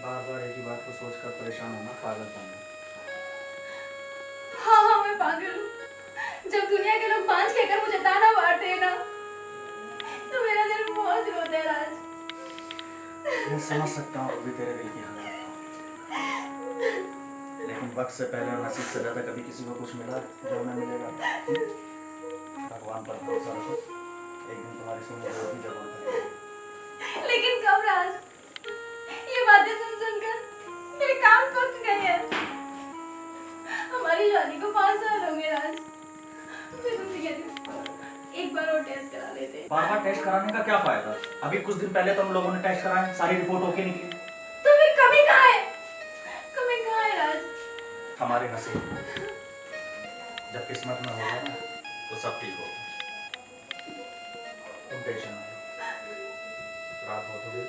बार बार एक ही बात को सोचकर परेशान होना पागलपन है। हाँ हाँ, मैं पागल हूँ। जब दुनिया के लोग बांझ कहकर मुझे ताना मारते हैं ना, तो मेरा दिल बहुत रोता है राज। मैं समझ सकता हूँ अभी तेरे दिल की हालत को, लेकिन वक्त से पहले और नसीब से ज्यादा कभी किसी को कुछ मिला जो हमें मिलेगा। भगवान पर भरोसा रखो, एक दिन तुम्हारी सुनने को भी जवाब मिलेगा। लेकिन कब राज? ये बातें सुन सुनकर मेरे कान पक गए हैं। हमारी शादी को 5 साल हो गए राज। मैं तुमसे कहती हूँ, एक बार और टेस्ट करा लेते हैं। बार बार टेस्ट कराने का क्या फायदा? अभी कुछ दिन पहले तो हम लोगों ने टेस्ट कराए, सारी रिपोर्ट ओके निकली। तो फिर कमी कहाँ है? कमी कहाँ है राज? हमारे नसीब में। जब किस्मत में होगा ना तो सब ठीक होगा। तुम टेंशन मत लो, रात बहुत हो गई,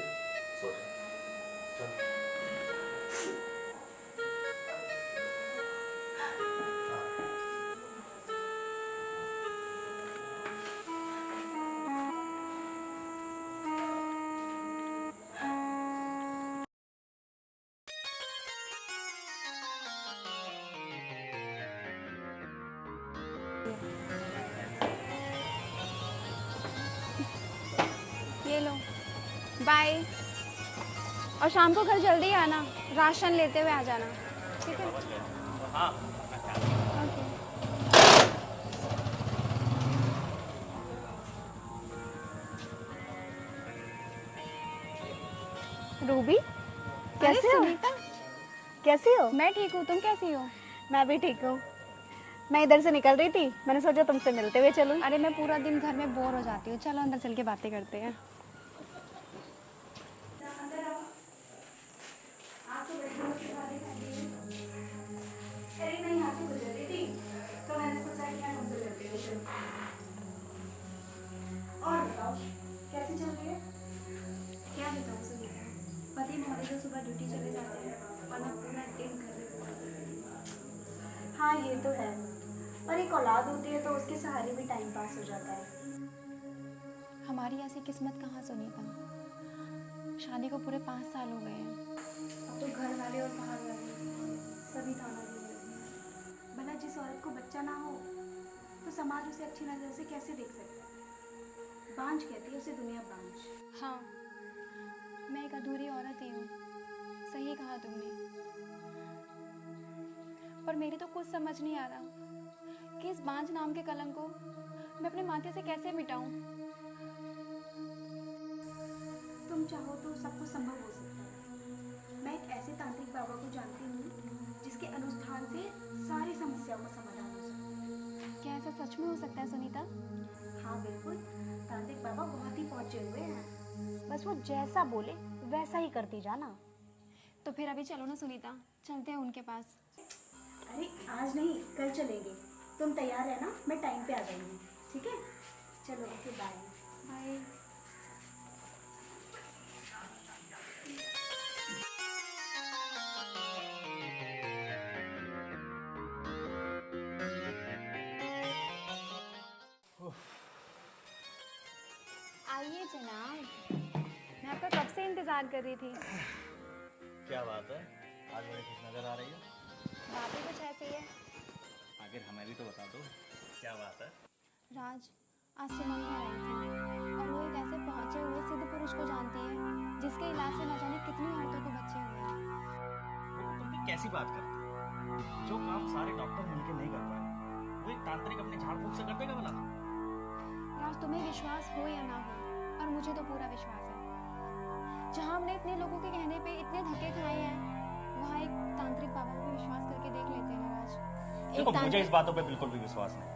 सो जाओ। चलो। ये लो, बाय। और शाम को घर जल्दी आना, राशन लेते हुए आ जाना, ठीक है? हाँ। ओके। रूबी, अरे कैसे हो? सुनीता, कैसी हो? मैं ठीक हूँ, तुम कैसी हो? मैं भी ठीक हूँ। मैं इधर से निकल रही थी, मैंने सोचा तुमसे मिलते हुए चलूं। अरे मैं पूरा दिन घर में बोर हो जाती हूँ, चलो अंदर चल के बातें करते हैं। अरे मैं यहाँ से गुजर रही थी, तो मैंने सोचा कि मैं तुमसे मिलती हूँ। और बताओ, कैसी चल रही है? क्या बताऊँ सुनीता, पति महोदय तो सुबह ड्यूटी चले जाते हैं और मैं पूरा दिन घर में बोर होती हूँ। हाँ ये तो है, और एक औलाद होती है तो उसके सहारे भी टाइम पास हो जाता है। हमारी ऐसी किस्मत कहाँ सुनीता, शादी को पूरे 5 साल हो गए हैं। अब तो घर वाले और बाहर वाले सभी ताना दे रहे हैं। भला जिस औरत को बच्चा ना हो तो समाज उसे अच्छी नजर से कैसे देख सकता है? बांझ कहती है उसे दुनिया बांझ। हाँ, मैं एक अधूरी औरत ही हूँ, सही कहा तुमने। पर मेरी तो कुछ समझ नहीं आ रहा कि इस बांझ नाम के कलंक को मैं अपने माथे से कैसे मिटाऊं। तुम चाहो तो सब कुछ संभव हो सकता है। मैं एक ऐसे तांत्रिक बाबा को जानती हूँ जिसके अनुष्ठान से सारी समस्याओं का समाधान हो सकता है। क्या ऐसा सच में हो सकता है सुनीता? हाँ बिल्कुल, तांत्रिक बाबा बहुत ही पहुंचे हुए हैं। बस वो जैसा बोले वैसा ही करती जाना। तो फिर अभी चलो ना सुनीता, चलते हैं उनके पास। अरे आज नहीं, कल चलेंगे। तुम तैयार है ना? मैं टाइम पे आ जाऊंगी, ठीक है? चलो ओके, बाय बाय। आइए जनाब, मैं आपका कब से इंतजार कर रही थी। क्या बात है, आज बड़ी खुश नजर आ रही हो। बात ही कुछ ऐसी है। आखिर हमें भी तो बता दो, क्या बात है। राज, आज सुमन घर आई थी और वो एक ऐसे पहुंचे हुए सिद्ध पुरुष को जानती है जिसके इलाज से न जाने कितनी औरतों को बच्चे हुए हैं। देखो तुम भी कैसी बात करती हो? जो काम सारे डॉक्टर मिलकर नहीं कर पाए वो एक तांत्रिक अपने झाड़ फूक से कर देगा भला? राज, तुम्हें विश्वास हो या ना हो, और मुझे तो पूरा विश्वास है। जहाँ हमने इतने लोगों के कहने पे इतने धक्के खाए हैं, वहाँ एक तांत्रिक बाबा पे विश्वास करके देख लेते हैं राज। देखो मुझे इस बातों पे बिल्कुल भी विश्वास नहीं,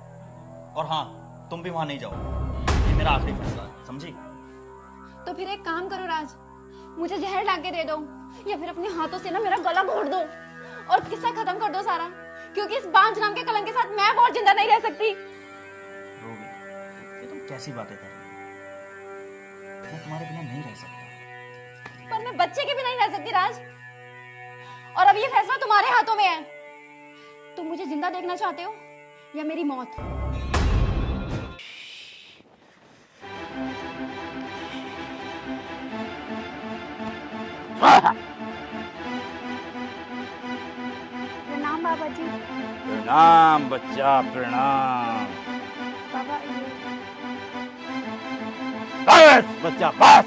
और हाँ तुम भी वहां नहीं जाओ, ये मेरा आखिरी फैसला है, समझी? तो फिर एक काम करो राज, मुझे जहर ला के दे दो या फिर अपने हाथों से ना मेरा गला घोट दो और किस्सा खत्म कर दो सारा, क्योंकि इस बांझ नाम के कलंक के साथ मैं और जिंदा नहीं रह सकती। रोगी, ये तुम कैसी बातें कर रही हो? मैं तुम्हारे बिना नहीं रह सकता। पर मैं बच्चे के बिना नहीं रह सकती राज, और अब ये फैसला तुम्हारे हाथों में है। तुम मुझे जिंदा देखना चाहते हो या मेरी मौत? प्रणाम बच्चा प्रणाम। पापा ये बस बच्चा बस,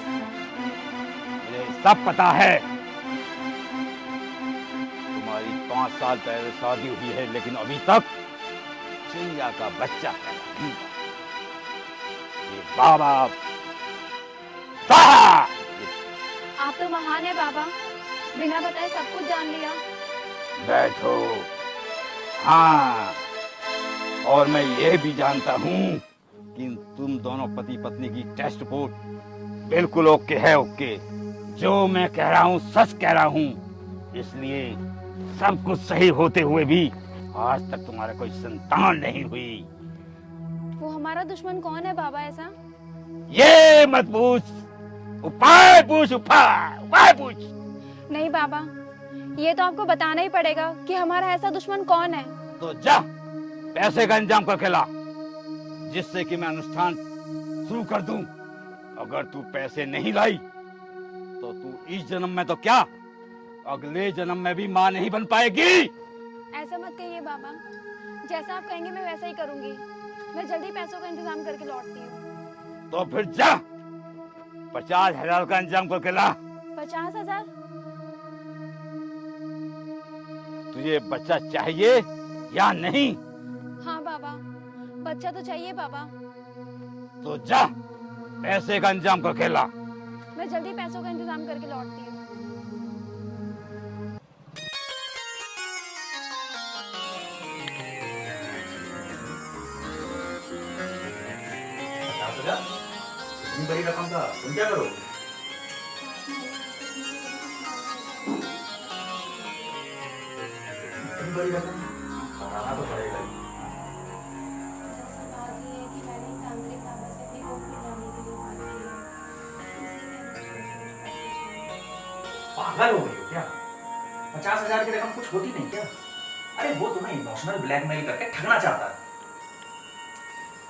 मुझे सब पता है। तुम्हारी 5 साल पहले शादी हुई है, लेकिन अभी तक चिड़िया का बच्चा पैदा नहीं हुआ। ये बाबा आप तो महान है बाबा, बिना बताए सब कुछ जान लिया। बैठो। हाँ, और मैं ये भी जानता हूँ कि तुम दोनों पति पत्नी की टेस्ट रिपोर्ट बिल्कुल ओके है। ओके, जो मैं कह रहा हूँ सच कह रहा हूँ, इसलिए सब कुछ सही होते हुए भी आज तक तुम्हारे कोई संतान नहीं हुई। वो हमारा दुश्मन कौन है बाबा ऐसा? ये मत पूछ, उपाय पूछ, उपाय पूछ। नहीं बाबा, ये तो आपको बताना ही पड़ेगा कि हमारा ऐसा दुश्मन कौन है। तो जा पैसे का इंतजाम करके ला, जिससे कि मैं अनुष्ठान शुरू कर दूं। अगर तू पैसे नहीं लाई तो तू इस जन्म में तो क्या, अगले जन्म में भी मां नहीं बन पाएगी। ऐसा मत कहिए बाबा, जैसा आप कहेंगे मैं वैसा ही करूंगी। मैं जल्दी पैसों का इंतजाम करके लौटती हूँ। तो फिर जा 50,000 का इंतजाम करके ला। 50,000? तुझे बच्चा चाहिए या नहीं? हाँ बाबा, बच्चा तो चाहिए बाबा। तो जा पैसे का इंतजाम करके ला। मैं जल्दी पैसों का इंतजाम करके लौटती हूँ। इतनी बड़ी रकम का तुम क्या करोगे? इतनी बड़ी रकम बनाना तो पड़ेगा ही। पागल हो गई हो क्या? 50,000 की रकम कुछ होती नहीं क्या? अरे वो तुम्हें इमोशनल ब्लैकमेल करके ठगना चाहता है।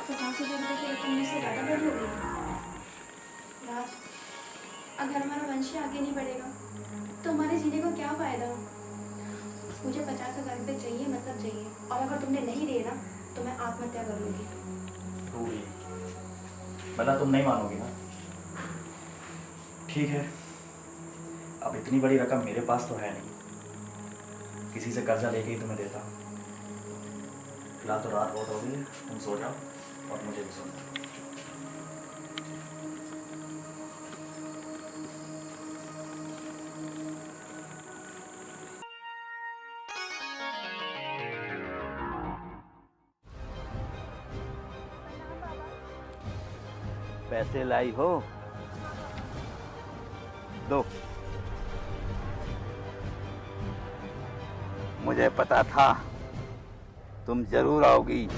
50,000 की रकम मुझसे ज़्यादा बड़ी हो गई राज। अगर हमारा वंश आगे नहीं बढ़ेगा तो हमारे जीने को क्या फायदा? मुझे 50,000 रुपये चाहिए, मतलब चाहिए, और अगर तुमने नहीं दिए ना तो मैं आत्महत्या कर लूँगी। रूही, भला तुम नहीं मानोगी ना? ठीक है, अब इतनी बड़ी रकम मेरे पास तो है नहीं, किसी से कर्जा लेके ही तुम्हें देता हूँ। फिलहाल तो रात बहुत हो गई है, तुम सो जाओ और मुझे भी सोना। पैसे लाई हो? दो। मुझे पता था तुम जरूर आओगी।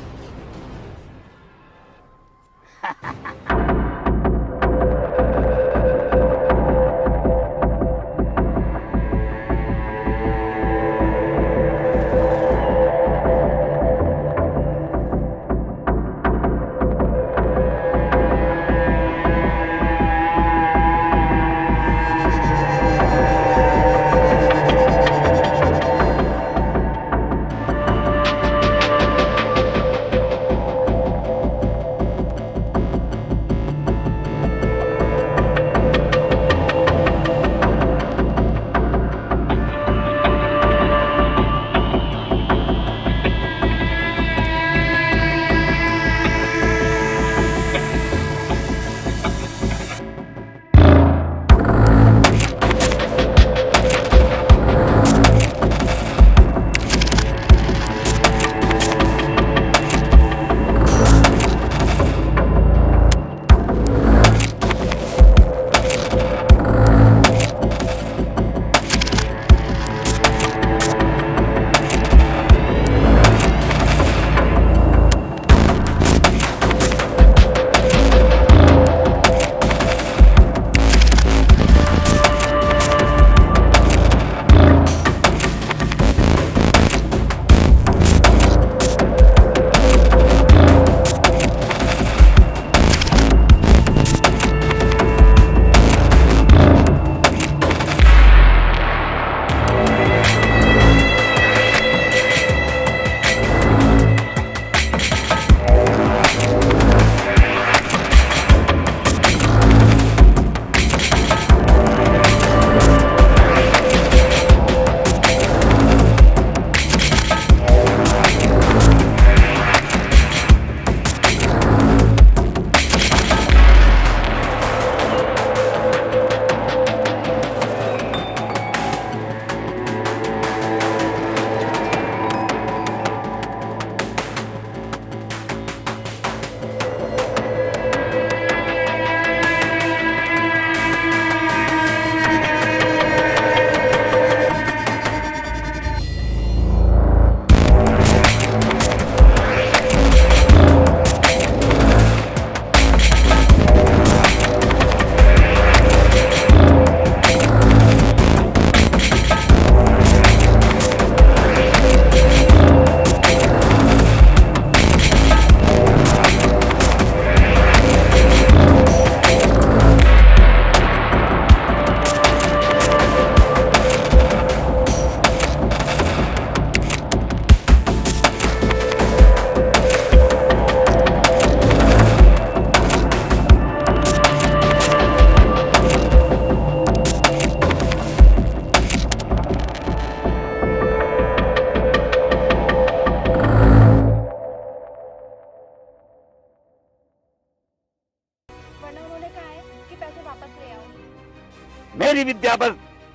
वरना उन्होंने कहा है कि पैसे वापस ले आओ। मेरी विद्या पर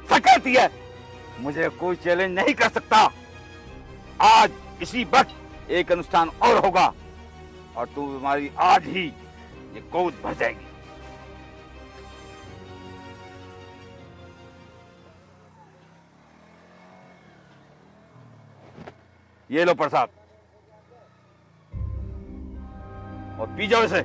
सकती है, मुझे कोई चैलेंज नहीं कर सकता। आज इसी वक्त एक अनुष्ठान और होगा और तुम्हारी आज ही ये गोद भर जाएगी। ये लो प्रसाद और पी जाओ इसे।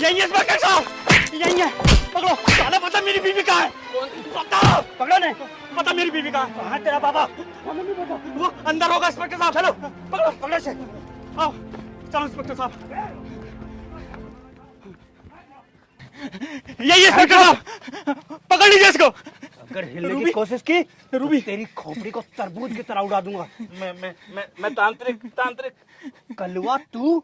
यही है इंस्पेक्टर साहब, यही है। पकड़ो, साला पता मेरी बीवी कहाँ है? पता पकड़ो नहीं, पता मेरी बीवी कहाँ है? कहाँ तेरा बाबा? वो अंदर होगा इंस्पेक्टर साहब। चलो पकड़ो, पकड़ो से। आओ चलो इंस्पेक्टर साहब। यही है इंस्पेक्टर साहब, पकड़ लीजिए इसको। अगर हिलने की कोशिश की रूबी तेरी खोपड़ी को तरबूज की तरह उड़ा दूंगा। मैं तांत्रिक कलवा तू,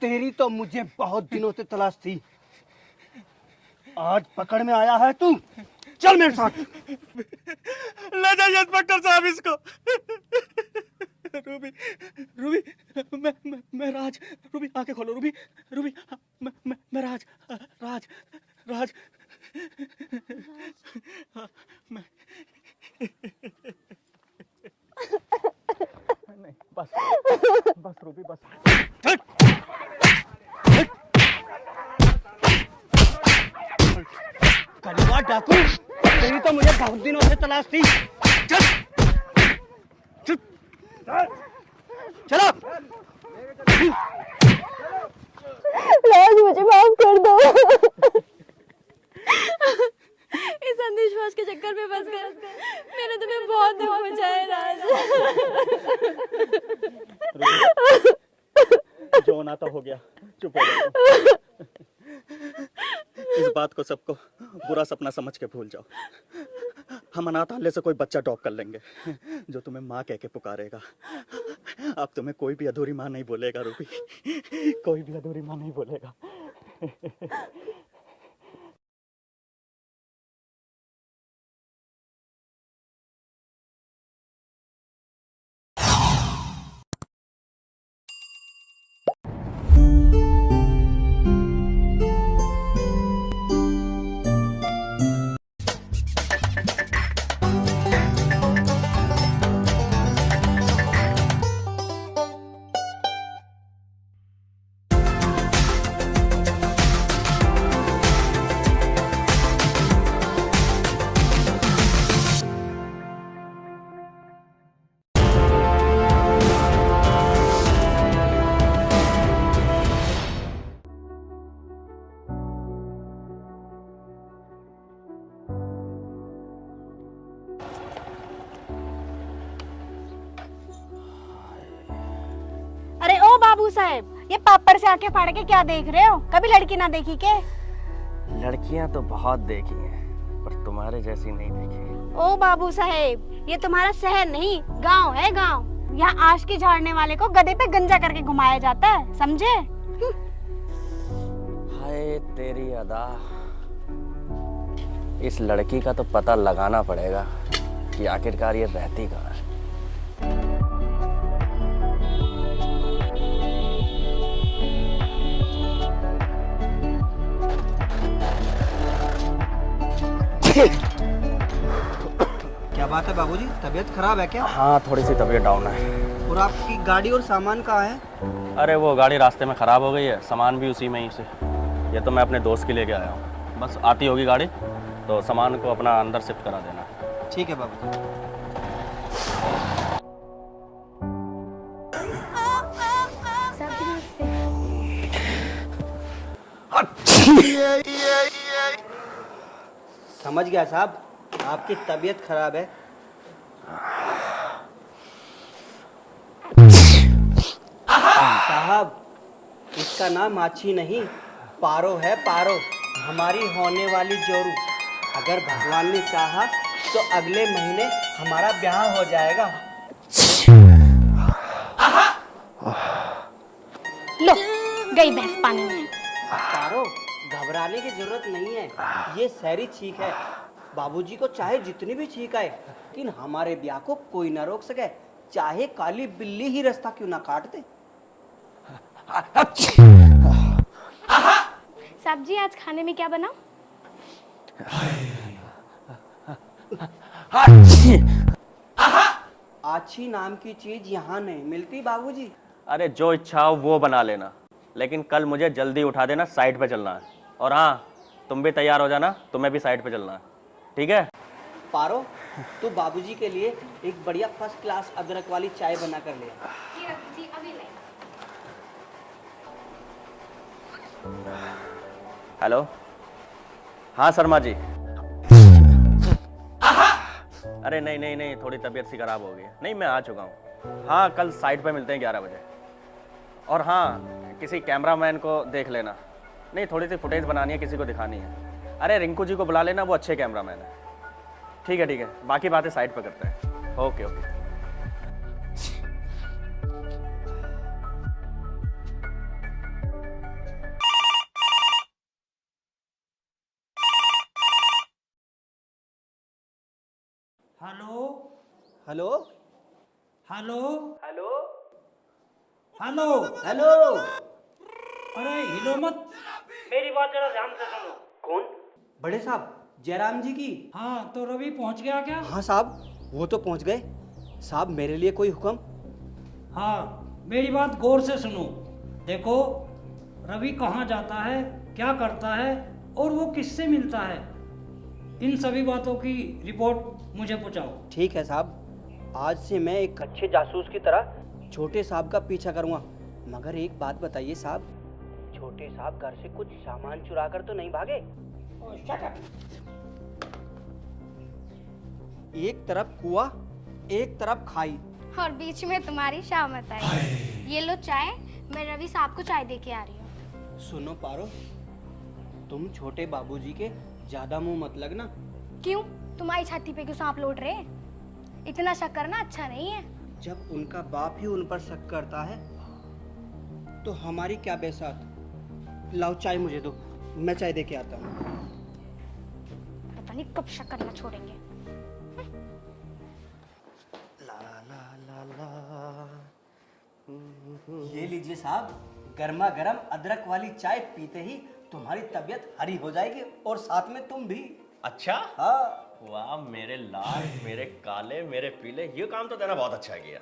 तेरी तो मुझे बहुत दिनों से तलाश थी। आज पकड़ में आया है तू, चल मेरे साथ। ले जाइए इंस्पेक्टर साहब इसको। रूबी रूबी मैं राज। रूबी आंखें खोलो। रूबी रूबी मैं राज राज राज। मैं नहीं, बस रूबी बस। कलवा डाकू, तेरी तो मुझे बहुत दिनों से तलाश थी। चल चल चलो। राज मुझे माफ कर दो। इस अंधविश्वास के चक्कर में फंस गए। मैंने तुम्हें बहुत दुख पहुंचाया राज। जो होना तो हो गया, चुप हो जाओ। इस बात को सबको बुरा सपना समझ के भूल जाओ। हम अनाथालय से कोई बच्चा अडॉप्ट कर लेंगे जो तुम्हें माँ कह के पुकारेगा। अब तुम्हें कोई भी अधूरी माँ नहीं बोलेगा रूबी, कोई भी अधूरी माँ नहीं बोलेगा। अरे ओ बाबू साहब, ये पापड़ से आंखें फाड़ के क्या देख रहे हो? कभी लड़की ना देखी के? लड़कियां तो बहुत देखी हैं, पर तुम्हारे जैसी नहीं देखी। ओ बाबू साहब, ये तुम्हारा शहर नहीं गांव है, गांव। यहाँ आशिकी झाड़ने वाले को गधे पे गंजा करके घुमाया जाता है, समझे? हाय तेरी अदा। इस लड़की का तो पता लगाना पड़ेगा कि आखिरकार ये रहती कहाँ है। क्या बात है बाबूजी, तबीयत खराब है क्या? हाँ थोड़ी सी तबीयत डाउन है। और आपकी गाड़ी और सामान कहाँ है? अरे वो गाड़ी रास्ते में ख़राब हो गई है, सामान भी उसी में ही से। ये तो मैं अपने दोस्त के लेके आया हूँ, बस आती होगी गाड़ी तो सामान को अपना अंदर शिफ्ट करा देना। ठीक है बाबू। समझ गया साहब, आपकी तबीयत खराब है। साहब, इसका नाम माछी नहीं, पारो है, पारो। हमारी होने वाली जोरू। अगर भगवान ने चाहा तो अगले महीने हमारा ब्याह हो जाएगा। लो गई भैंस पानी में। पारो, घबराने की जरूरत नहीं है, ये सहरी छींक है। बाबूजी को चाहे जितनी भी छींक आए, लेकिन हमारे ब्याह को कोई ना रोक सके, चाहे काली बिल्ली ही रास्ता क्यों ना काट दे। सब्जी आज खाने में क्या बना? आछी नाम की चीज यहाँ नहीं मिलती बाबूजी। अरे जो इच्छा हो वो बना लेना, लेकिन कल मुझे जल्दी उठा देना, साइड पे चलना है। और हाँ, तुम भी तैयार हो जाना, तुम्हें भी साइड पे चलना है, ठीक है? पारो, तू बाबूजी के लिए एक बढ़िया फर्स्ट क्लास अदरक वाली चाय बना कर ले। जी अभी नहीं। हेलो, हाँ शर्मा जी। अरे नहीं नहीं नहीं, थोड़ी तबीयत सी खराब हो गई है। नहीं, मैं आ चुका हूँ। हाँ, कल साइट पे मिलते हैं 11 बजे। और हाँ, किसी कैमरामैन को देख लेना। नहीं, थोड़ी सी फुटेज बनानी है, किसी को दिखानी है। अरे रिंकू जी को बुला लेना, वो अच्छे कैमरामैन है। ठीक है ठीक है, बाकी बातें साइट पे करते हैं। Okay okay. Hello hello hello hello hello. Hello. अरे हिलो मत। मेरी बात जरा ध्यान से सुनो। कौन? बड़े साहब, जयराम जी की। हाँ, तो रवि पहुंच गया क्या? हाँ साहब, वो तो पहुंच गए। साहब, मेरे लिए कोई हुक्म? हाँ, मेरी बात गौर से सुनो। देखो, रवि कहाँ जाता है, क्या करता है और वो किससे मिलता है, इन सभी बातों की रिपोर्ट मुझे पहुंचाओ। ठीक है साहब, आज से मैं एक अच्छे जासूस की तरह छोटे साहब का पीछा करूंगा। मगर एक बात बताइए साहब, छोटे साहब घर से कुछ सामान चुरा कर तो नहीं भागे? एक तरफ कुआं, एक तरफ खाई। और बीच में तुम्हारी शामत आई। ये लो चाय, मैं रवि साहब को चाय दे के आ रही हूँ। सुनो पारो, तुम छोटे बाबूजी के ज्यादा मुंह मत लगना। क्यों? तुम्हारी छाती पे क्यों सांप लौट रहे? इतना शक करना अच्छा नहीं है। जब उनका बाप ही उन पर शक करता है तो हमारी क्या बेसात। लाओ चाय मुझे दो, मैं चाय दे के आता हूँ। पता नहीं कब शक करना छोड़ेंगे। ला ला ला ला। ये लीजिए साहब, गर्मा गर्म अदरक वाली चाय पीते ही तुम्हारी तबीयत हरी हो जाएगी और साथ में तुम भी। अच्छा, हाँ। वाह मेरे लाल, मेरे काले, मेरे पीले, ये काम तो तेरा बहुत अच्छा किया।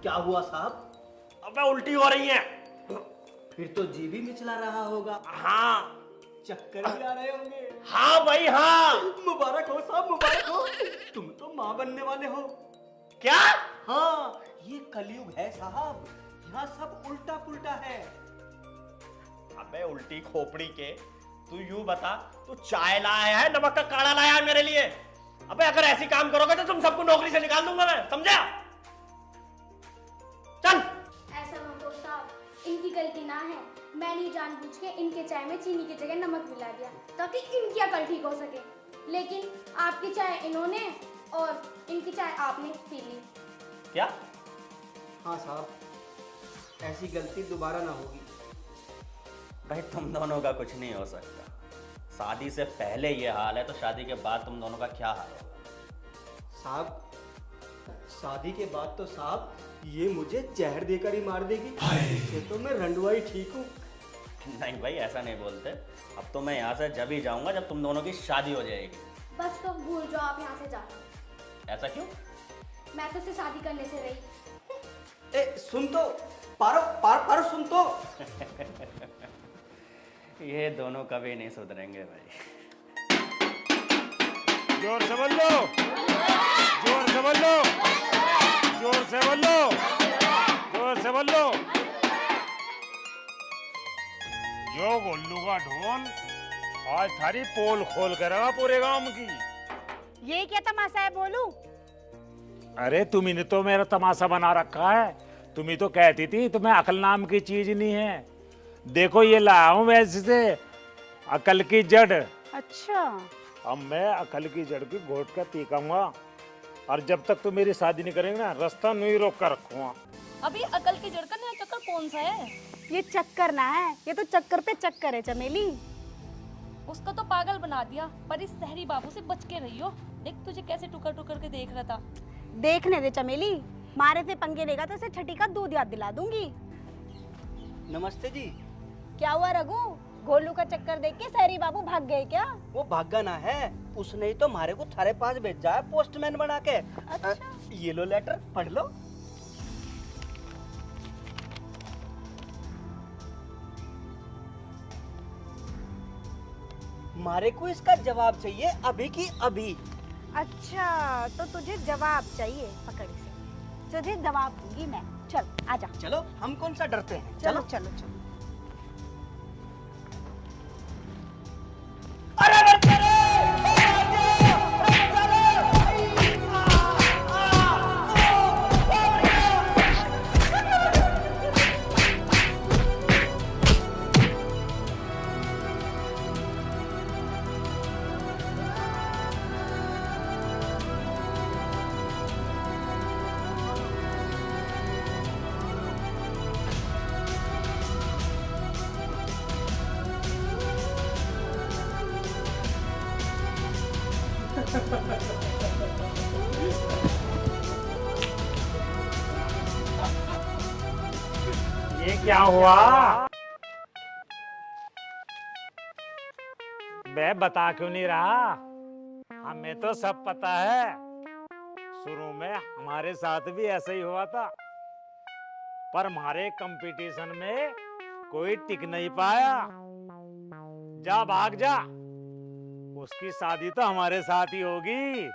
क्या हुआ साहब? अबे उल्टी हो रही है। फिर तो जी भी मिचला रहा होगा। हाँ, चक्कर भी आ रहे होंगे। हाँ भाई हाँ। मुबारक हो साहब, मुबारक हो। तुम तो माँ बनने वाले हो। क्या? हाँ, ये कलयुग है साहब, यहाँ सब उल्टा पुल्टा है। अबे उल्टी खोपड़ी के, तू यूं बता, तू चाय लाया है, नमक का काढ़ा लाया है मेरे लिए? अबे अगर ऐसी काम करोगे तो तुम सबको नौकरी से निकाल दूंगा मैं, समझा? चल। ऐसा मत करो साहब, इनकी गलती ना है। मैंने जानबूझ के इनके चाय में चीनी की जगह नमक मिला दिया ताकि इनकी अकल ठीक हो सके। लेकिन आपकी चाय इन्होंने और इनकी चाय आपने पी ली। क्या? हाँ साहब, ऐसी गलती दोबारा ना होगी। भाई तुम दोनों का कुछ नहीं हो सकता। शादी से पहले ये हाल है तो शादी के बाद तुम दोनों का क्या हाल होगा? साहब, शादी के बाद तो साहब ये मुझे जहर देकर ही मार देगी। इससे तो मैं रंडुआ ही ठीक हूँ। नहीं भाई, ऐसा नहीं बोलते। अब तो मैं यहाँ से जब ही जाऊंगा जब तुम दोनों की शादी हो जाएगी। बस तो भूल जाओ आप यहाँ से जाना। ऐसा क्यों? मैं तो उससे शादी करने से रही। ए सुन तो, पारो पारो पारो सुन तो। ये दोनों कभी नहीं सुधरेंगे भाई। जोर से बोल लो, जोर से बोल लो, जोर से बोल लो, जोर से बोल लो। यो गोल्लू का ढोल आज थारी पोल खोल कर रहा पूरे गांव की। ये क्या तमाशा है बोलू? अरे तुम्ही ने तो मेरा तमाशा बना रखा है। तुम्ही तो कहती थी तुम्हें अकल नाम की चीज नहीं है। देखो ये लाया हूं वैसे से अकल की जड़। अच्छा, अब मैं अकल की जड़ की घोट कर पीकाऊंगा और जब तक तुम मेरी शादी नहीं करेंगे ना रास्ता नहीं रोक कर रखूंगा। अभी अकल की जड़ का नया चक्कर कौन सा है? ये चक्कर ना है, ये तो चक्कर पे चक्कर है चमेली। उसका तो पागल बना दिया, पर इस शहरी बाबू से बच के रहियो। देख तुझे कैसे टुकर टुकर के देख रहा था। देखने दे चमेली, मारे से पंगे लेगा तो उसे छठी का दूध याद दिला दूंगी। नमस्ते जी। क्या हुआ रघु, गोलू का चक्कर देख के शहरी बाबू भाग गए क्या? वो भागा ना है, उसने ही तो हमारे को थारे पास भेजा है पोस्टमैन बना के। अच्छा। ये लो लेटर, पढ़ लो। हमारे को इसका जवाब चाहिए अभी की अभी। अच्छा, तो तुझे जवाब चाहिए, पकड़ इसे, तुझे जवाब दूंगी मैं। चल आजा। चलो, हम कौन सा डरते हैं। चलो चलो चलो। ये क्या हुआ? मैं बता क्यों नहीं रहा? हमें तो सब पता है। शुरू में हमारे साथ भी ऐसा ही हुआ था, पर हमारे कंपटीशन में कोई टिक नहीं पाया। जा भाग जा, उसकी शादी तो हमारे साथ ही होगी।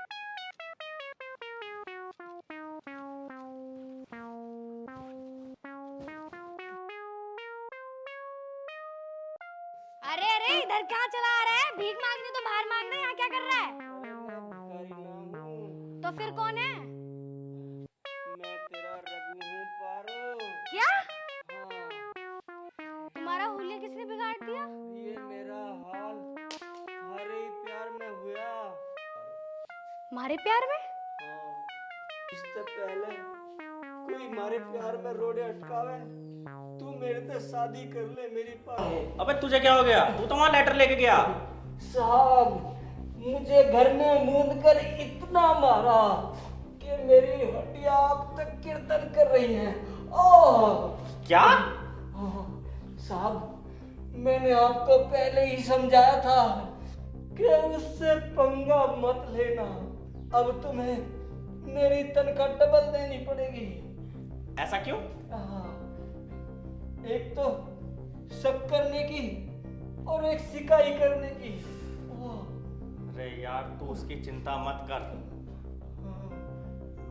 अरे अरे, इधर कहाँ चला आ रहा है? भीख मांगने तो बाहर मांगना, यहाँ क्या कर रहा है? तो फिर कौन है? मैं तेरा रघु हूँ पारो। क्या? हाँ, तुम्हारा हुलिया किसने बिगाड़ दिया? ये मेरा हाल थारे ही प्यार में हुआ। हमारे प्यार में? हाँ, इससे पहले कोई हमारे प्यार में रोड़े अटकावे, तू मेरे से शादी कर ले मेरी पास। अबे तुझे क्या हो गया? तू तो वहां लेटर लेके गया। साहब, मुझे घर में मूंद कर इतना मारा कि मेरी हड्डियां अब तक कीर्तन कर रही हैं। ओह! क्या? हाँ, साहब, मैंने आपको पहले ही समझाया था कि उससे पंगा मत लेना। अब तुम्हें मेरी तनख्वाह डबल देनी पड़ेगी। ऐसा क्यों? हाँ, एक तो शक करने की और एक सिकाई करने की। अरे यार तू उसकी चिंता मत कर।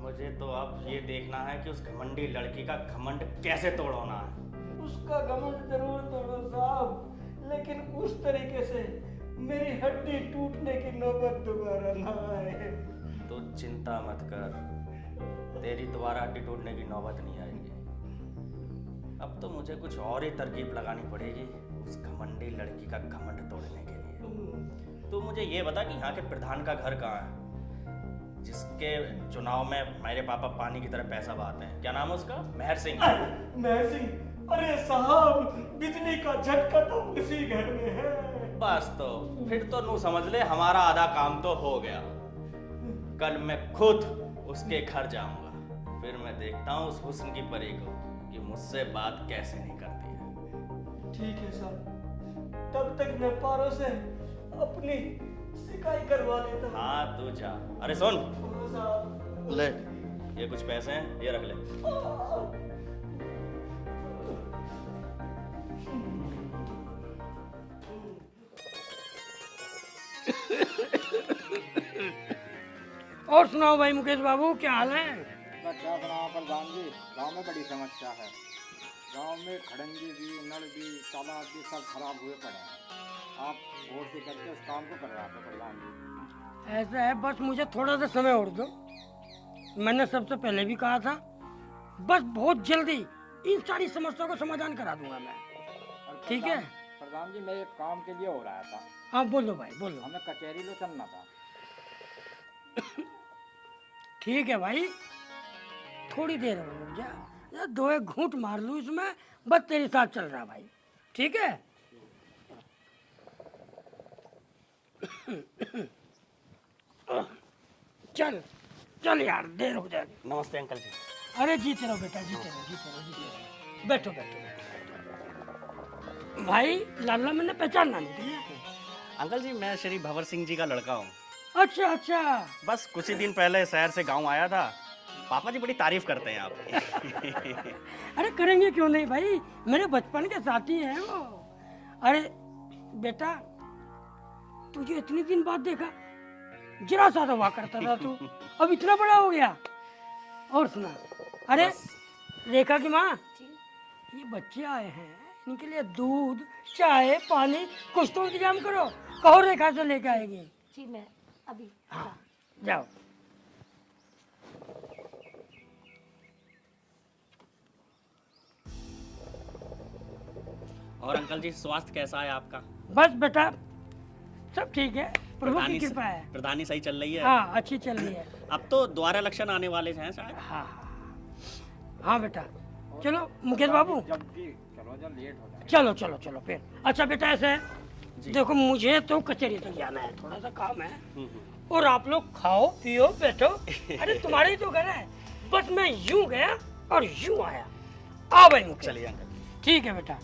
मुझे तो अब ये देखना है कि उस घमंडी लड़की का घमंड कैसे तोड़ना है। उसका घमंड जरूर तोड़ो साहब, लेकिन उस तरीके से मेरी हड्डी टूटने की नौबत दोबारा ना आए। तो चिंता मत कर, तेरी दोबारा हड्डी टूटने की नौबत नहीं आएगी। अब तो मुझे कुछ और ही तरकीब लगानी पड़ेगी उस घमंडी लड़की का घमंड तोड़ने के लिए। तो मुझे ये बता कि यहाँ के प्रधान का घर कहाँ है, जिसके चुनाव में मेरे पापा पानी की तरह पैसा बहाते हैं? क्या नाम है उसका? मेहर सिंह। मेहर सिंह? अरे साहब, बिजली का झटका तो उसी घर में है। बस तो फिर तो नू समझ ले हमारा आधा काम तो हो गया। कल मैं खुद उसके घर जाऊंगा, फिर मैं देखता हूँ उस हुस्न की परी को कि मुझसे बात कैसे नहीं करती है। ठीक है साहब, तब तक मैं पारो से अपनी सिकाई करवा लेता हूँ। हाँ तू जा। अरे सुन, हाँ साहब। ले ये कुछ पैसे हैं, ये रख ले। और सुनाओ भाई मुकेश बाबू, क्या हाल है? क्या सुनाओ प्रधान जी, गांव में बड़ी समस्या है। गांव में खड़ंजे भी, नल भी, तालाब भी सब खराब हुए पड़े हैं। आप गौर से करके उस काम को कर रहा था प्रधान जी। ऐसा है, बस मुझे थोड़ा सा समय और दो। मैंने सबसे पहले भी कहा था, बस बहुत जल्दी इन सारी समस्याओं का समाधान करा दूंगा मैं। ठीक है प्रधान जी, मैं एक काम के लिए हो रहा था। हाँ बोलो भाई बोलो। हमें कचहरी लो चलना था। ठीक है भाई, थोड़ी देर और रुक जा, या दो एक घूंट मार लूं इसमें, बस तेरे साथ चल रहा भाई। ठीक है चल चल यार, देर हो जाएगी। नमस्ते अंकल जी। अरे जीते रहो बेटा, जीते रहो, जीते रहो, जीते रहो। बैठो बैठो भाई। लाला मैंने पहचाना नहीं दिया। अंकल जी, मैं श्री भंवर सिंह जी का लड़का हूँ। अच्छा अच्छा। बस कुछ ही दिन पहले शहर से गांव आया था। पापा जी बड़ी तारीफ करते हैं आपकी। अरे करेंगे क्यों नहीं भाई, मेरे बचपन के साथी हैं वो। अरे बेटा, तुझे इतने दिन बाद देखा, जरा सा हुआ करता था तू, अब इतना बड़ा हो गया। और सुना, अरे रेखा की माँ, ये बच्चे आए हैं, इनके लिए दूध चाय पानी कुछ तो इंतजाम करो। कहो रेखा से लेके आएगी। जी मैं अभी। हाँ जाओ। और अंकल जी, स्वास्थ्य कैसा है आपका? बस बेटा सब ठीक है, प्रभु की प्रधानी कृपा है। प्रधानी सही चल रही है? हाँ अच्छी चल रही है। अब तो द्वारा इलेक्शन आने वाले हैं शायद। हाँ हाँ बेटा, चलो मुकेश बाबू, चलो जब लेट हो जाए। चलो चलो चलो फिर। अच्छा बेटा ऐसा है, देखो मुझे तो कचहरी तक जाना है, थोड़ा सा काम है, और आप लोग खाओ पियो बैठो। अरे तुम्हारे ही तो घर है, बस मैं यूं गया और यूं आया। आ भाई मुकेश। चलिए अंकल। ठीक है बेटा।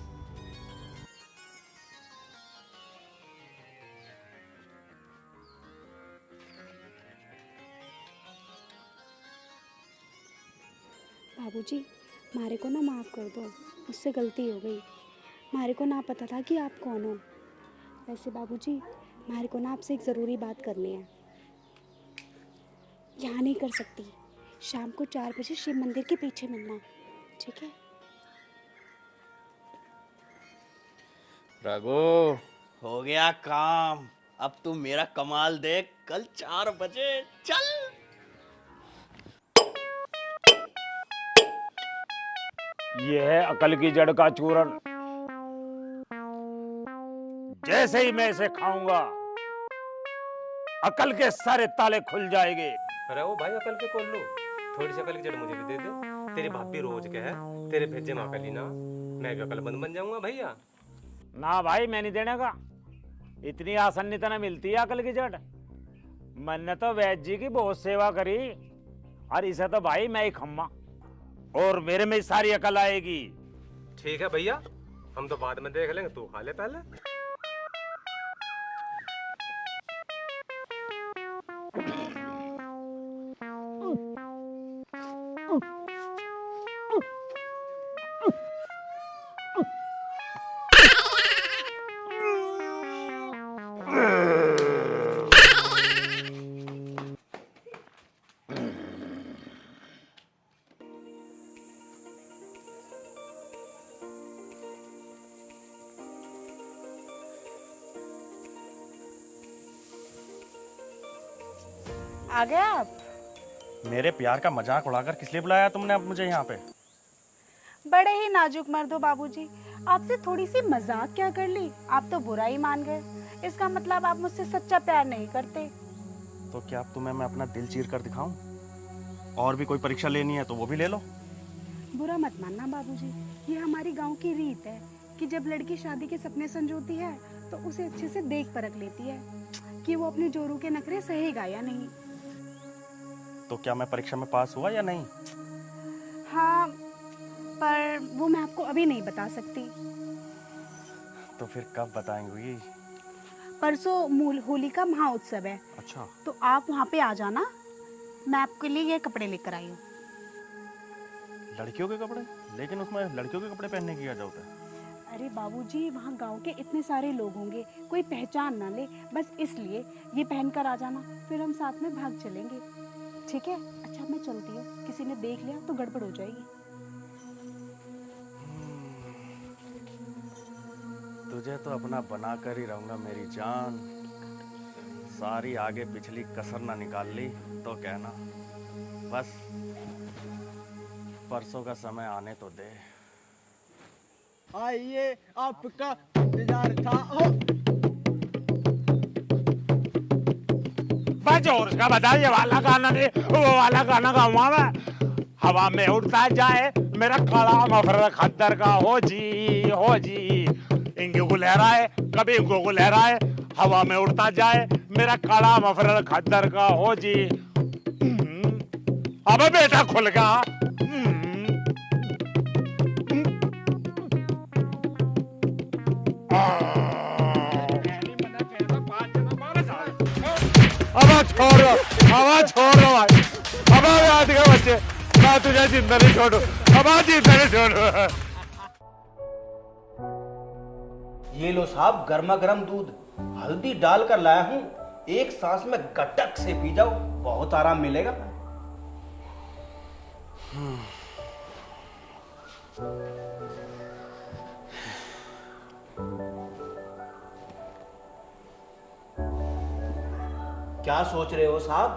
बाबूजी, मारे को ना माफ़ कर दो, मुझसे गलती हो गई। मारे को ना पता था कि आप कौन हो। वैसे बाबूजी, मारे को ना आपसे एक ज़रूरी बात करनी है। यहाँ नहीं कर सकती, शाम को 4 बजे शिव मंदिर के पीछे मिलना, ठीक है? रघु, हो गया काम। अब तू मेरा कमाल देख। कल 4 बजे चल। ये है अकल की जड़ का चूरन। जैसे ही मैं इसे खाऊंगा, अकल के सारे ताले खुल जाएंगे। अरे ओ भाई, अकल के खोल लो। थोड़ी सी अकल की जड़ मुझे भी दे दे। तेरी भाभी रोज कहे तेरे भेजे माँ कली ना, मैं भी अकलमंद बन जाऊंगा भैया। ना भाई, मैं नहीं देने का। इतनी आसानी तो ना मिलती है अकल की जड़। मैंने तो वैद्य जी की बहुत सेवा करी, और इसे तो भाई मैं ही खम्मा, और मेरे में सारी अकल आएगी। ठीक है भैया, हम तो बाद में देख लेंगे, तू खा ले पहले। आ गए आप? मेरे प्यार का मजाक उड़ाकर किस लिए बुलाया तुमने अब मुझे यहाँ पे? बड़े ही नाजुक मर्द हो बाबूजी, आपसे थोड़ी सी मजाक क्या कर ली, आप तो बुरा ही मान गए। इसका मतलब आप मुझसे सच्चा प्यार नहीं करते। तो क्या अब तुम्हें मैं अपना दिल चीर कर दिखाऊं? और भी कोई परीक्षा लेनी है तो वो भी ले लो। बुरा मत मानना बाबूजी, ये हमारी गांव की रीत है कि जब लड़की शादी के सपने संजोती है तो उसे अच्छे से देख परख लेती है कि वो अपने जोरू के नखरे सहेगा या नहीं। तो क्या मैं परीक्षा में पास हुआ या नहीं? हाँ, पर वो मैं आपको अभी नहीं बता सकती। तो फिर कब बताएंगी? परसों मूल होली का महाउत्सव है। अच्छा। तो आप वहाँ पे आ जाना, मैं आपके लिए ये कपड़े लेकर आई हूँ। लड़कियों के कपड़े? लेकिन उसमें लड़कियों के कपड़े पहनने की क्या जरूरत है? अरे बाबूजी, वहाँ गांव के इतने सारे लोग होंगे, कोई पहचान ना ले, बस इसलिए ये पहनकर आ जाना, फिर हम साथ में भाग चलेंगे, ठीक है? अच्छा मैं चलती हूँ, किसी ने देख लिया तो गड़बड़ हो जाएगी। तुझे तो अपना बना कर ही रहूंगा मेरी जान। सारी आगे पिछली कसर ना निकाल ली तो कहना। बस परसों का समय आने तो दे। आइए आपका इंतजार था। हो जोर का बता, ये वाला गाना नहीं वो वाला गाना गाऊंगा मैं। हवा में उड़ता जाए मेरा काला मफलर खद्दर का, हो जी इंगू को लहराए, कभी इंगू को लहराए। हवा में उड़ता जाए मेरा काला मफलर खद्दर का, हो जी। अबे बेटा खुल गया। आवाज छोड़ दो भाई। अब याद के बच्चे, मैं तुझे जिंदा नहीं छोड़ू। अब जिंदा नहीं छोड़ू। ये लो साहब गर्मा गर्म दूध, हल्दी डाल कर लाया हूँ। एक सांस में गटक से पी जाओ, बहुत आराम मिलेगा। क्या सोच रहे हो साहब?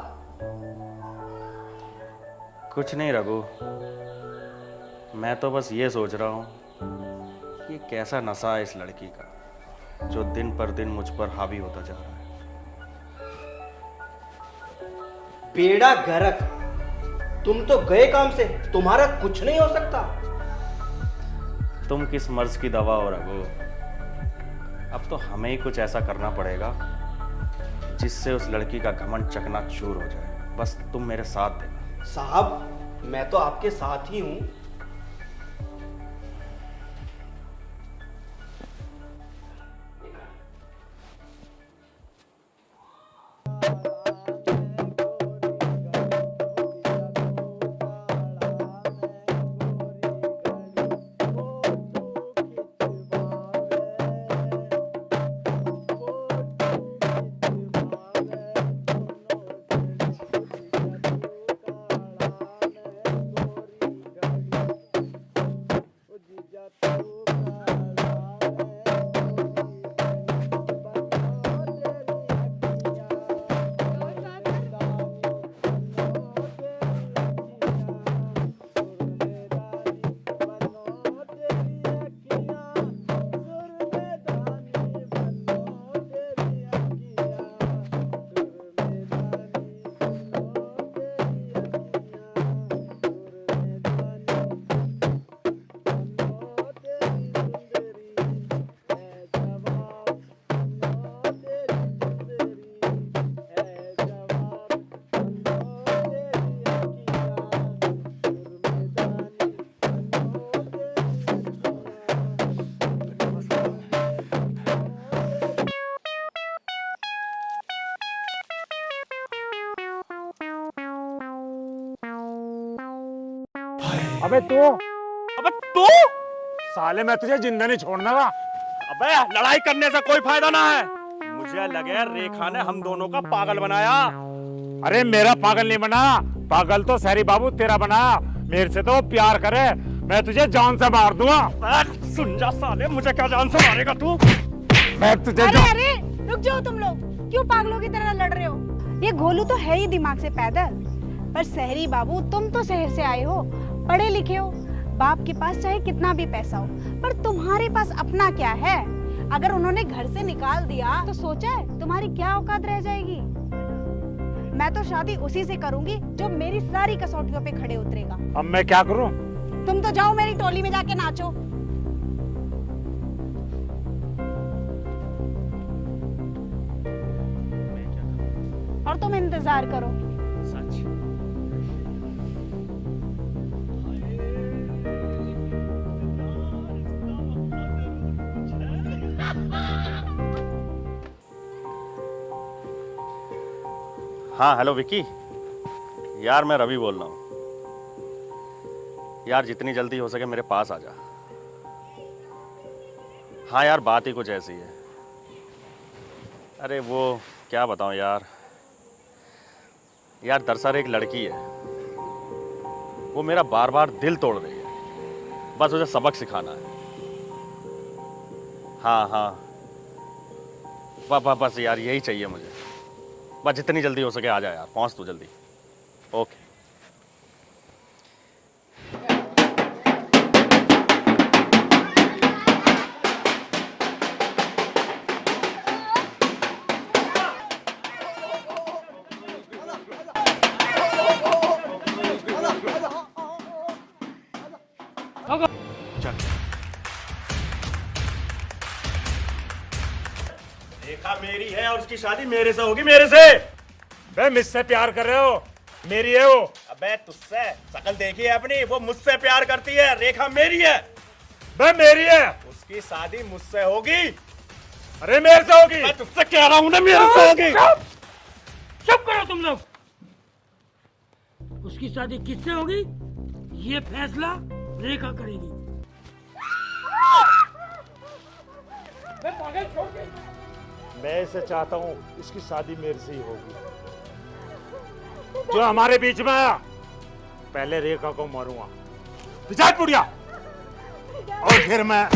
कुछ नहीं रघु, मैं तो बस ये सोच रहा हूँ कि ये कैसा नशा है इस लड़की का जो दिन पर दिन मुझ पर हावी होता जा रहा है। बेड़ा गर्क, तुम तो गए काम से, तुम्हारा कुछ नहीं हो सकता। तुम किस मर्ज की दवा हो रघु? अब तो हमें ही कुछ ऐसा करना पड़ेगा जिससे उस लड़की का घमंड चकनाचूर हो जाए। बस तुम मेरे साथ देना। साहब मैं तो आपके साथ ही हूं। अबे तू साले, मैं तुझे जिंदा नहीं छोड़ना। अबे लड़ाई करने से कोई फायदा ना है। मुझे लगे रेखा ने हम दोनों का पागल बनाया। अरे मेरा पागल नहीं बना, पागल तो सहरी बाबू तेरा बना। मेरे से तो प्यार करे, मैं तुझे जान से मार दूंगा। सुन जा साले, मुझे क्या जान से मारेगा तू? मैं तुझे अरे रुक जाओ तुम लोग, क्यों पागलों की तरह लड़ रहे हो? ये गोलू तो है ही दिमाग से पैदल। पर सहरी बाबू, तुम तो शहर से आए हो, पढ़े लिखे हो, बाप के पास चाहे कितना भी पैसा हो, पर तुम्हारे पास अपना क्या है? अगर उन्होंने घर से निकाल दिया तो सोचा है तुम्हारी क्या औकात रह जाएगी? मैं तो शादी उसी से करूंगी जो मेरी सारी कसौटियों पे खड़े उतरेगा। अब मैं क्या करूं? तुम तो जाओ मेरी टोली में जाके नाचो। और तुम इंतजार करो। सच हाँ, हेलो विकी। यार मैं रवि बोल रहा हूँ। यार जितनी जल्दी हो सके मेरे पास आ जा। हाँ यार, बात ही कुछ ऐसी है। अरे वो क्या बताऊँ यार दरअसल एक लड़की है, वो मेरा बार बार दिल तोड़ रही है। बस उसे सबक सिखाना है। हाँ हाँ, बस यार यही चाहिए मुझे। बस जितनी जल्दी हो सके आ जा यार, पहुँच तू जल्दी। ओके। रेखा मेरी है और उसकी शादी मेरे से होगी, मेरे से। बे मुझसे प्यार कर रहे हो? मेरी है वो। अबे तुझसे शकल देखी है अपनी, वो मुझसे प्यार करती है। रेखा मेरी है। बे मेरी है। उसकी शादी मुझसे होगी। अरे मेरे से होगी। मैं तुझसे कह रहा हूँ ना, मेरे से होगी। चुप करो तुम लोग। उसकी शादी किससे होगी ये फैसला रेखा करेगी। मैं इसे चाहता हूँ इसकी शादी मेरे से ही होगी। जो हमारे बीच में आया, पहले रेखा को मारूंगा, विचार पुड़िया, और फिर मैं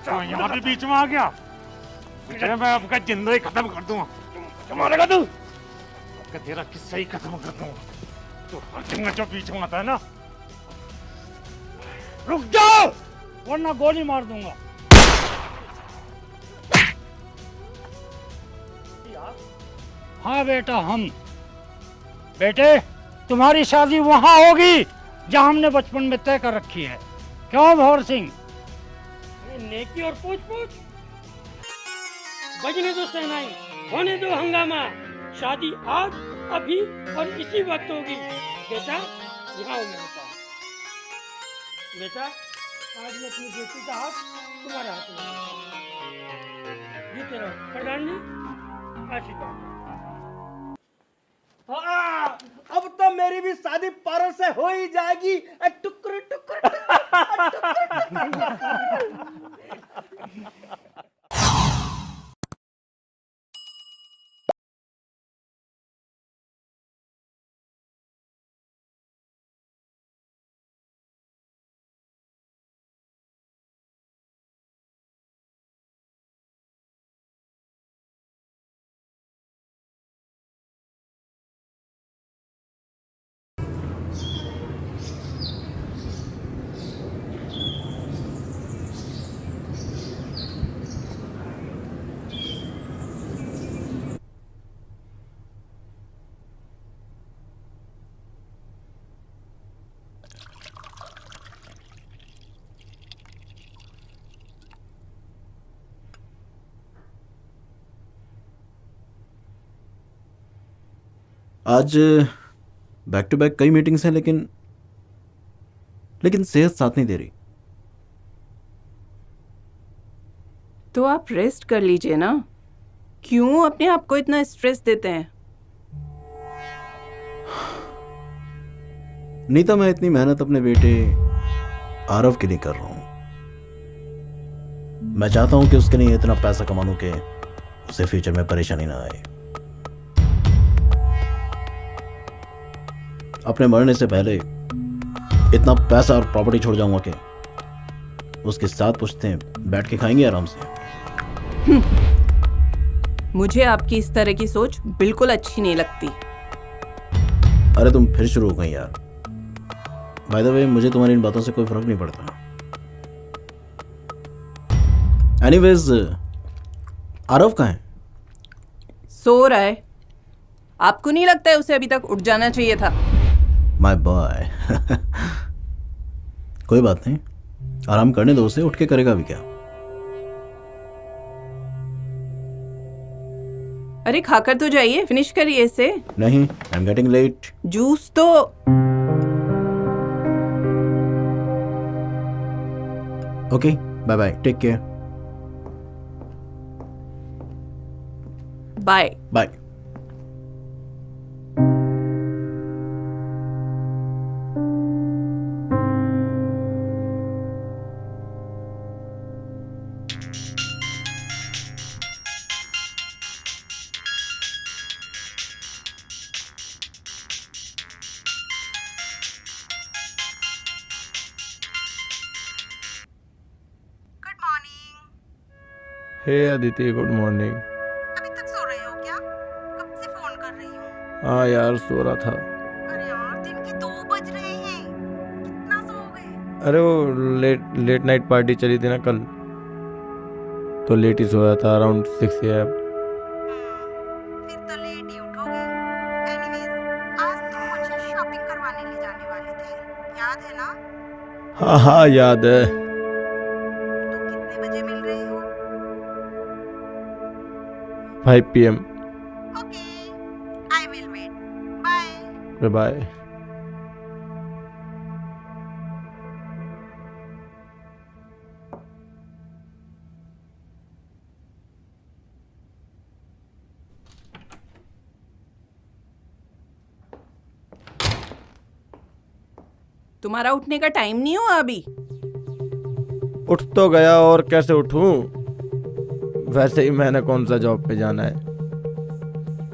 तो यहाँ भी बीच में आ गया, तुझे मैं आपका जिंदगी खत्म कर दूंगा। क्या मारेगा तू? आपका तेरा किस्सा ही खत्म कर दूंगा। तो हर जगह जो बीच में आता है ना, रुक जाओ वरना गोली मार दूंगा। हाँ बेटा, हम बेटे तुम्हारी शादी वहां होगी जहां हमने बचपन में तय कर रखी है। क्यों भौर सिंह? नेकी और पूछ पूछ। बजने दो सहनाई, होने दो हंगामा। शादी आज अभी और इसी वक्त होगी। बेटा यहाँ हो मेरे पास। बेटा आज मैं अपनी बेटी का हाथ तुम्हारे हाथ में जीते रहो। प्रधान जी आशीर्वाद। अब तो मेरी भी शादी पारों से हो ही जाएगी। टुकर टुकर आज बैक टू बैक कई मीटिंग्स हैं, लेकिन सेहत साथ नहीं दे रही। तो आप रेस्ट कर लीजिए ना। क्यों अपने आप को इतना स्ट्रेस देते हैं? नीता, मैं इतनी मेहनत अपने बेटे आरव के लिए कर रहा हूं। मैं चाहता हूं कि उसके लिए इतना पैसा कमा लूं कि उसे फ्यूचर में परेशानी ना आए। अपने मरने से पहले इतना पैसा और प्रॉपर्टी छोड़ जाऊंगा कि उसके साथ पूछते हैं बैठ के खाएंगे आराम से। मुझे आपकी इस तरह की सोच बिल्कुल अच्छी नहीं लगती। अरे तुम फिर शुरू हो गई यार। बाय द वे, मुझे तुम्हारी इन बातों से कोई फर्क नहीं पड़ता। एनीवेज, आरव कहाँ है? सो रहा है। आपको नहीं लगता है उसे अभी तक उठ जाना चाहिए था? My boy. कोई बात नहीं, आराम करने दो उसे, उठ के करेगा भी क्या। अरे खाकर तो जाइए, फिनिश करिए इसे। नहीं, I am getting late. Juice तो। Okay, bye bye, take care. Bye bye. Hey Aditi, good morning. अभी तक सो रहे हो क्या? कब से फोन कर रही हूँ। हाँ यार, सो रहा था। अरे यार, दिन के 2 बज रहे हैं, कितना सोओगे? अरे वो लेट नाइट पार्टी चली थी ना कल, तो लेट ही सोया था, अराउंड 6 AM। फिर तो लेट ही उठोगे। एनीवेज, आज तुम मुझे शॉपिंग करवाने ले जाने वाले थे, याद है ना? हाँ हाँ याद है। तो कितने बजे मिल रहे हो? 5 PM। Okay, I will wait. Bye. Bye. तुम्हारा उठने का टाइम नहीं हुआ अभी? उठ तो गया, और कैसे उठूं? वैसे ही मैंने कौन सा जॉब पे जाना है।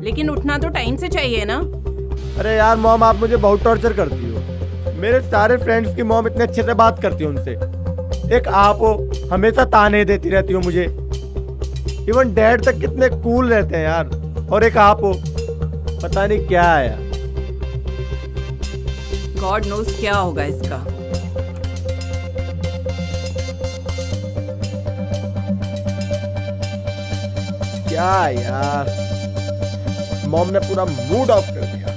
लेकिन उठना तो टाइम से चाहिए ना। अरे यार मॉम, आप मुझे बहुत टॉर्चर करती हो। मेरे सारे फ्रेंड्स की मॉम इतने अच्छे से बात करती हो उनसे, एक आप हो हमेशा ताने देती रहती हो मुझे। इवन डैड तक कितने कूल रहते हैं यार, और एक आप हो, पता नहीं क्या है यार। गॉड नोज क्या होगा इसका। क्या यार, मॉम ने पूरा मूड ऑफ कर दिया।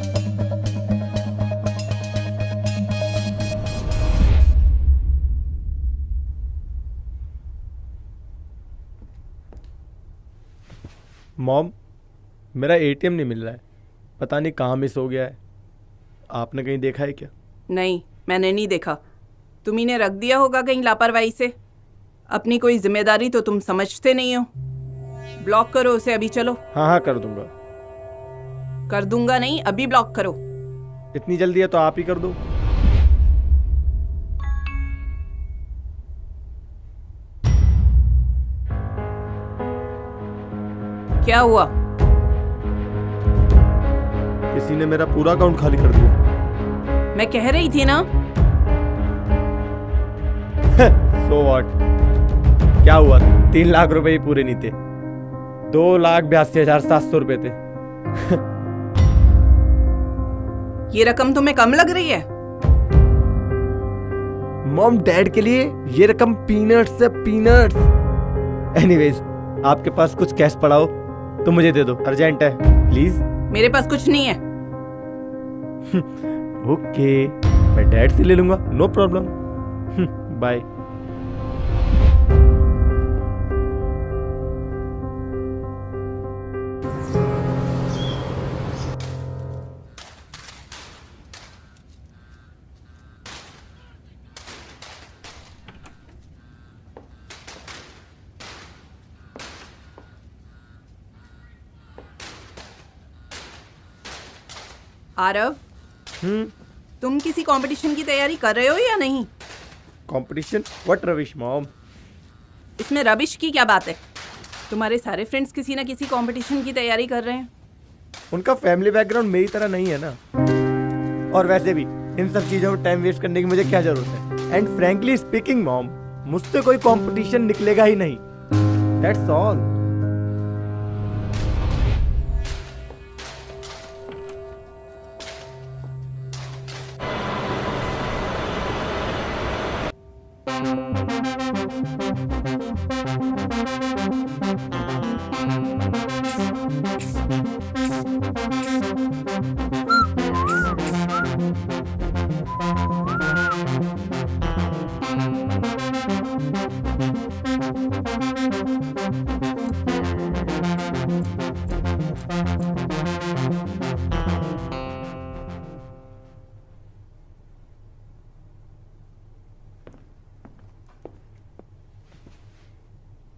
मॉम, मेरा ATM नहीं मिल रहा है, पता नहीं कहाँ मिस हो गया है। आपने कहीं देखा है क्या? नहीं, मैंने नहीं देखा। तुम्ही ने रख दिया होगा कहीं लापरवाही से। अपनी कोई जिम्मेदारी तो तुम समझते नहीं हो। ब्लॉक करो उसे अभी, चलो। हाँ हाँ कर दूंगा। कर दूंगा नहीं, अभी ब्लॉक करो। इतनी जल्दी है तो आप ही कर दो। क्या हुआ? किसी ने मेरा पूरा अकाउंट खाली कर दिया। मैं कह रही थी ना। So what? क्या हुआ? 3 लाख रुपए ही पूरे नहीं थे, 2,82,700 रुपए थे। ये रकम तुम्हें कम लग रही है? मॉम, डैड के लिए ये रकम पीनट्स है, पीनट्स। एनीवेज, आपके पास कुछ कैश पड़ा हो तो मुझे दे दो, अर्जेंट है प्लीज। मेरे पास कुछ नहीं है। ओके, मैं डैड से ले लूंगा, नो प्रॉब्लम। बाय। आरव, तुम किसी कंपटीशन की तैयारी कर रहे हो या नहीं? कंपटीशन? What Ravish mom? इसमें रबिश की क्या बात है? तुम्हारे सारे फ्रेंड्स किसी ना किसी कंपटीशन की तैयारी कर रहे हैं। उनका फैमिली बैकग्राउंड मेरी तरह नहीं है ना, और वैसे भी इन सब चीजों में टाइम वेस्ट करने की मुझे क्या जरूरत है। एंड फ्रैंकली स्पीकिंग मॉम, मुझसे कोई कंपटीशन निकलेगा ही नहीं, दैट्स ऑल।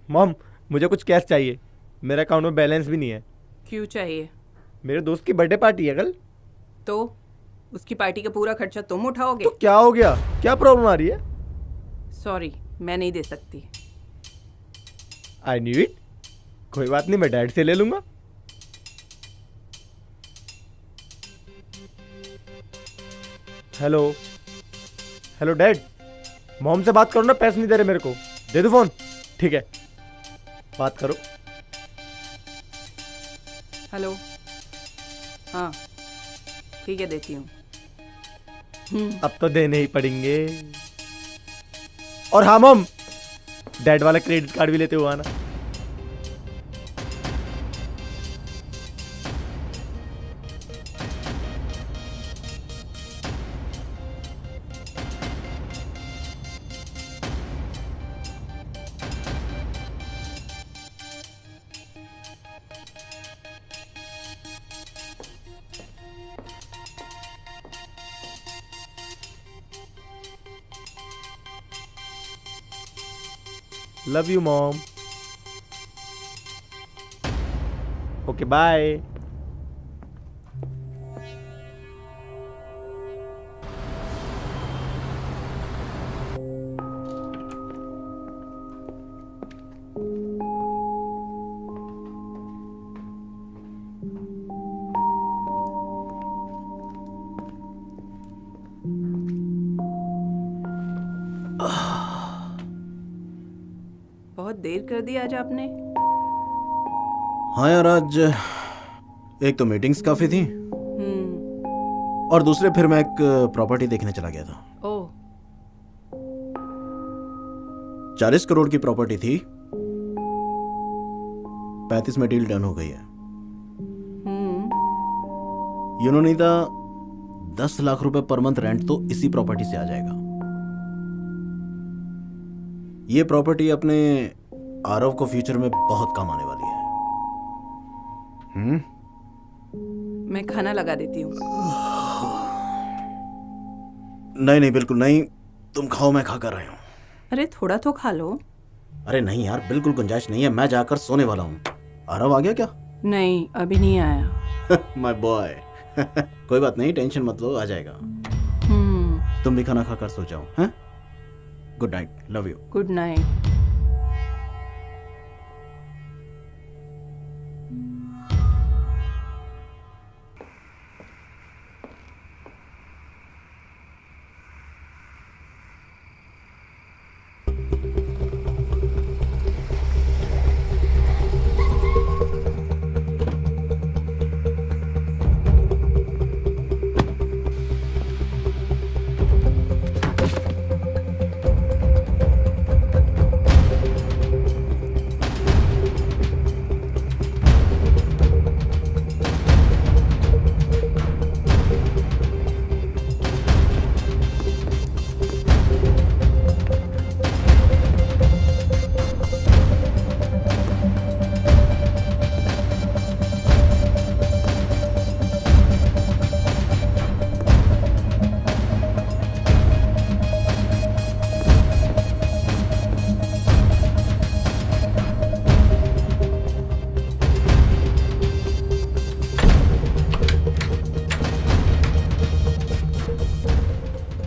मॉम, मुझे कुछ कैश चाहिए, मेरे अकाउंट में बैलेंस भी नहीं है। क्यों चाहिए? मेरे दोस्त की बर्थडे पार्टी है कल। तो उसकी पार्टी का पूरा खर्चा तुम उठाओगे? तो क्या हो गया, क्या प्रॉब्लम आ रही है? सॉरी, मैं नहीं दे सकती। I knew it. कोई बात नहीं, मैं डैड से ले लूंगा। हेलो हेलो डैड, मॉम से बात करो ना, पैसे नहीं दे रहे मेरे को, दे दो फोन। ठीक है। बात करो। हेलो। हाँ ठीक है, देती हूँ। अब तो देने ही पड़ेंगे। और हाँ मॉम, डैड वाला क्रेडिट कार्ड भी लेते हुए आना। Love you, mom. Okay, bye. बहुत देर कर दी आज आपने। हाँ यार, आज एक तो मीटिंग्स काफी थी और दूसरे फिर मैं एक प्रॉपर्टी देखने चला गया था। ओह। 40 करोड़ की प्रॉपर्टी थी, 35 में डील डन हो गई है। यू नो नीता, 10 लाख रुपए पर मंथ रेंट तो इसी प्रॉपर्टी से आ जाएगा। ये प्रॉपर्टी अपने आरव को फ्यूचर में बहुत काम आने वाली है। मैं खाना लगा देती हूँ। नहीं नहीं, बिल्कुल नहीं, तुम खाओ, मैं खा कर आया हूँ। अरे थोड़ा तो खा लो। अरे नहीं यार, बिल्कुल गुंजाइश नहीं है, मैं जाकर सोने वाला हूँ। आरव आ गया क्या? नहीं, अभी नहीं आया। My boy. कोई बात नहीं, टेंशन मत लो, आ जाएगा। तुम भी खाना खाकर सो जाओ। हैं? Good night, love you. Good night.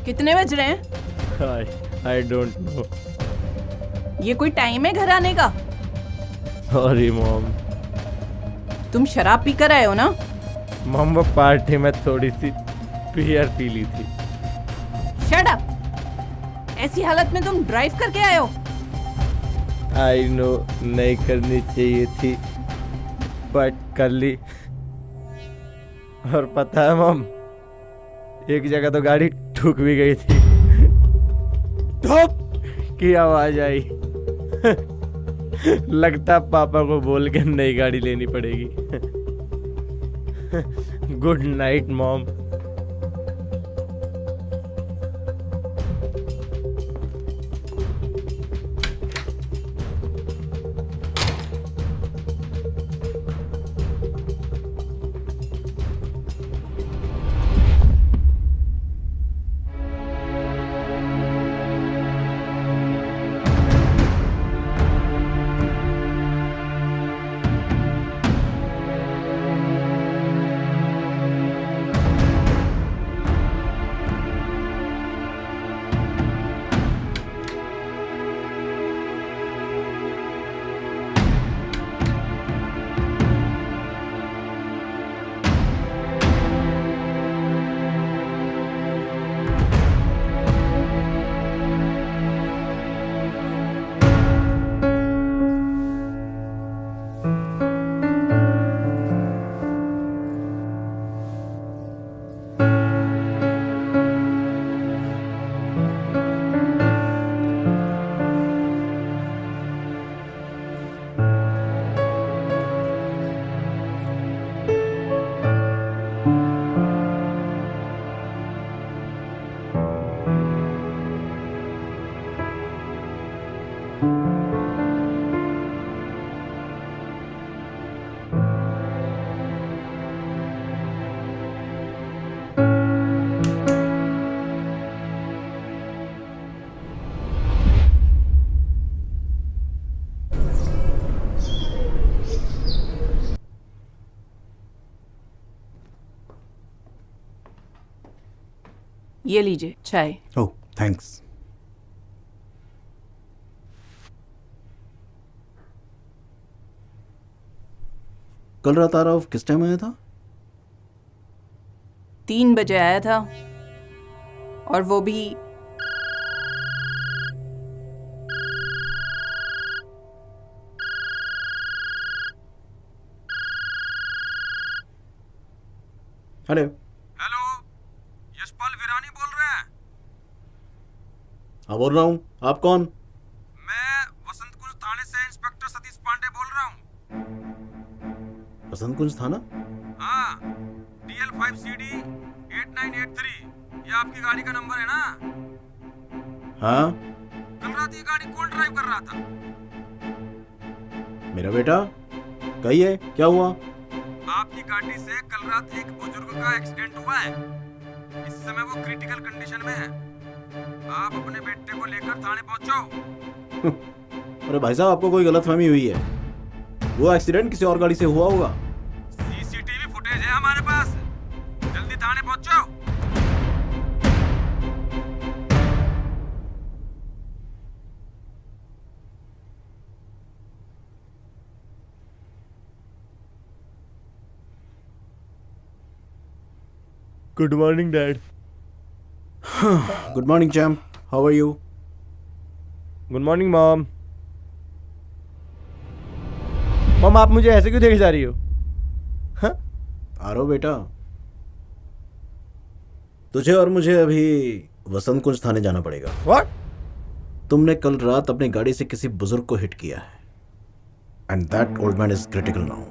कितने बज रहे हैं? I don't know. ये कोई टाइम है घर आने का? Sorry mom. तुम शराब पी कर आए हो ना? मम, वो पार्टी में थोड़ी सी बियर पी ली थी। Shut up! ऐसी हालत में तुम ड्राइव करके आए हो? I know, नहीं करनी चाहिए थी, बट कर ली। और पता है मम, एक जगह तो गाड़ी ठुक भी गई थी। ठोक की आवाज आई। लगता पापा को बोल के नई गाड़ी लेनी पड़ेगी। Good night mom. ये लीजिए चाय। ओह थैंक्स। कल रात आरव किस टाइम आया था? 3 बजे आया था, और वो भी हेलो। हेलो, यशपाल वीरानी बोल रहे हैं? हाँ बोल रहा हूँ, आप कौन? मैं वसंत कुंज थाने से इंस्पेक्टर सतीश पांडे बोल रहा हूँ। वसंत कुंज थाना? हाँ, DL5CD 8983, ये आपकी गाड़ी का नंबर है ना? हाँ कल रात ये गाड़ी कौन ड्राइव कर रहा था? मेरा बेटा। कहिए क्या हुआ? आपकी गाड़ी से कल रात एक बुजुर्ग का एक्सीडेंट हुआ है। इस समय वो क्रिटिकल कंडीशन में है। आप अपने बेटे को लेकर थाने पहुंचो। अरे भाई साहब, आपको कोई गलतफहमी हुई है। वो एक्सीडेंट किसी और गाड़ी से हुआ होगा। CCTV फुटेज है हमारे पास, जल्दी थाने पहुंचो। Good morning dad. Good morning champ, how are you? Good morning mom. Mom आप मुझे ऐसे क्यों देखे जा रही हो? आरो बेटा, तुझे और मुझे अभी वसंत कुंज थाने जाना पड़ेगा। What? तुमने कल रात अपनी गाड़ी से किसी बुजुर्ग को हिट किया है, and that old man is critical now.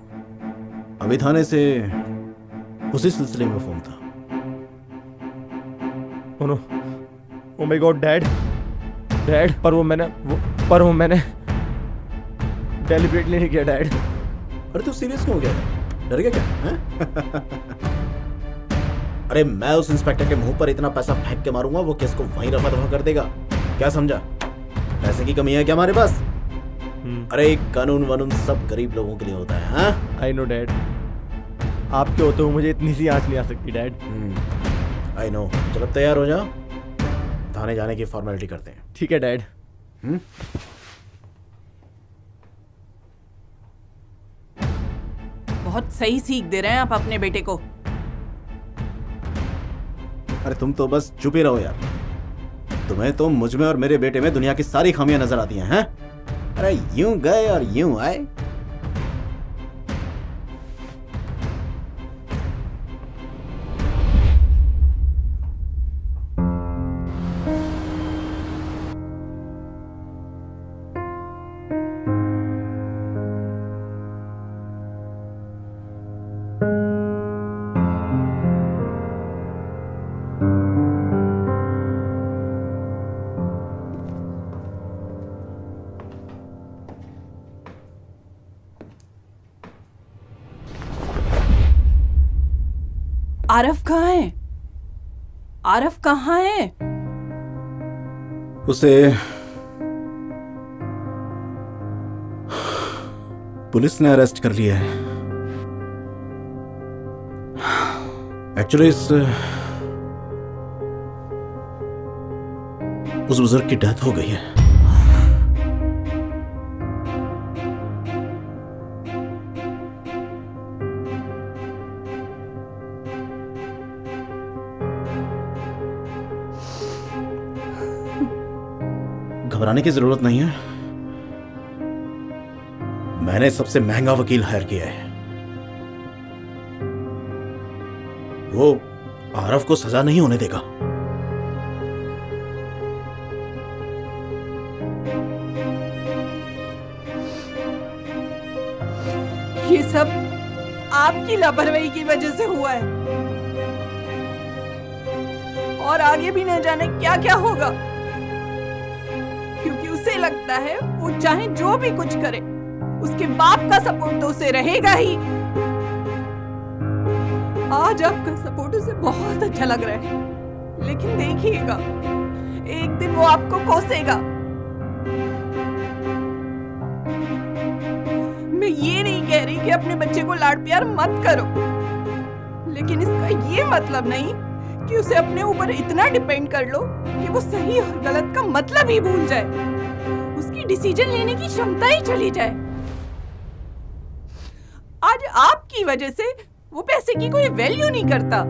अभी थाने से उसी सिलसिले में फोन था। Oh no. Oh my God, dad. पर वो मैंने डेलिब्रेटली नहीं किया डैड। अरे तू सीरियस क्यों हो गया? डर गया क्या? हैं? अरे मैं उस इंस्पेक्टर के मुंह पर इतना पैसा फेंक के मारूंगा, वो केस को वहीं रफा दफा कर देगा। क्या समझा? पैसे की कमी है क्या हमारे पास? अरे कानून वानून सब गरीब लोगों के लिए होता है। हाँ आई नो डैड, आपके होते हुए मुझे इतनी सी आंच नहीं आ सकती डैड। I know. चल अब तैयार हो जा, थाने जाने की फॉर्मेलिटी करते हैं। ठीक है डैड। बहुत सही सीख दे रहे हैं आप अपने बेटे को। अरे तुम तो बस चुप ही रहो यार। तुम्हें तो मुझ में और मेरे बेटे में दुनिया की सारी खामियां नजर आती हैं। अरे यूं गए और यूं आए। आरफ कहाँ है? आरफ कहाँ है? उसे पुलिस ने अरेस्ट कर लिया है। एक्चुअली उस बुजुर्ग की डेथ हो गई है। घबराने की जरूरत नहीं है। मैंने सबसे महंगा वकील हायर किया है। वो आरफ को सजा नहीं होने देगा। ये सब आपकी लापरवाही की वजह से हुआ है, और आगे भी न जाने क्या क्या होगा, क्योंकि उसे लगता है वो चाहे जो भी कुछ करे, उसके बाप का सपोर्ट तो उसे रहेगा ही। आज आपका सपोर्ट उसे बहुत अच्छा लग रहा है, लेकिन देखिएगा एक दिन वो आपको कोसेगा। मैं ये नहीं कह रही कि अपने बच्चे को लाड प्यार मत करो, लेकिन इसका ये मतलब नहीं कि उसे अपने ऊपर इतना डिपेंड कर लो कि वो सही और गलत का मतलब ही भूल जाए, उसकी डिसीजन लेने की क्षमता ही चली जाए। आज आपकी वजह से वो पैसे की कोई वैल्यू नहीं करता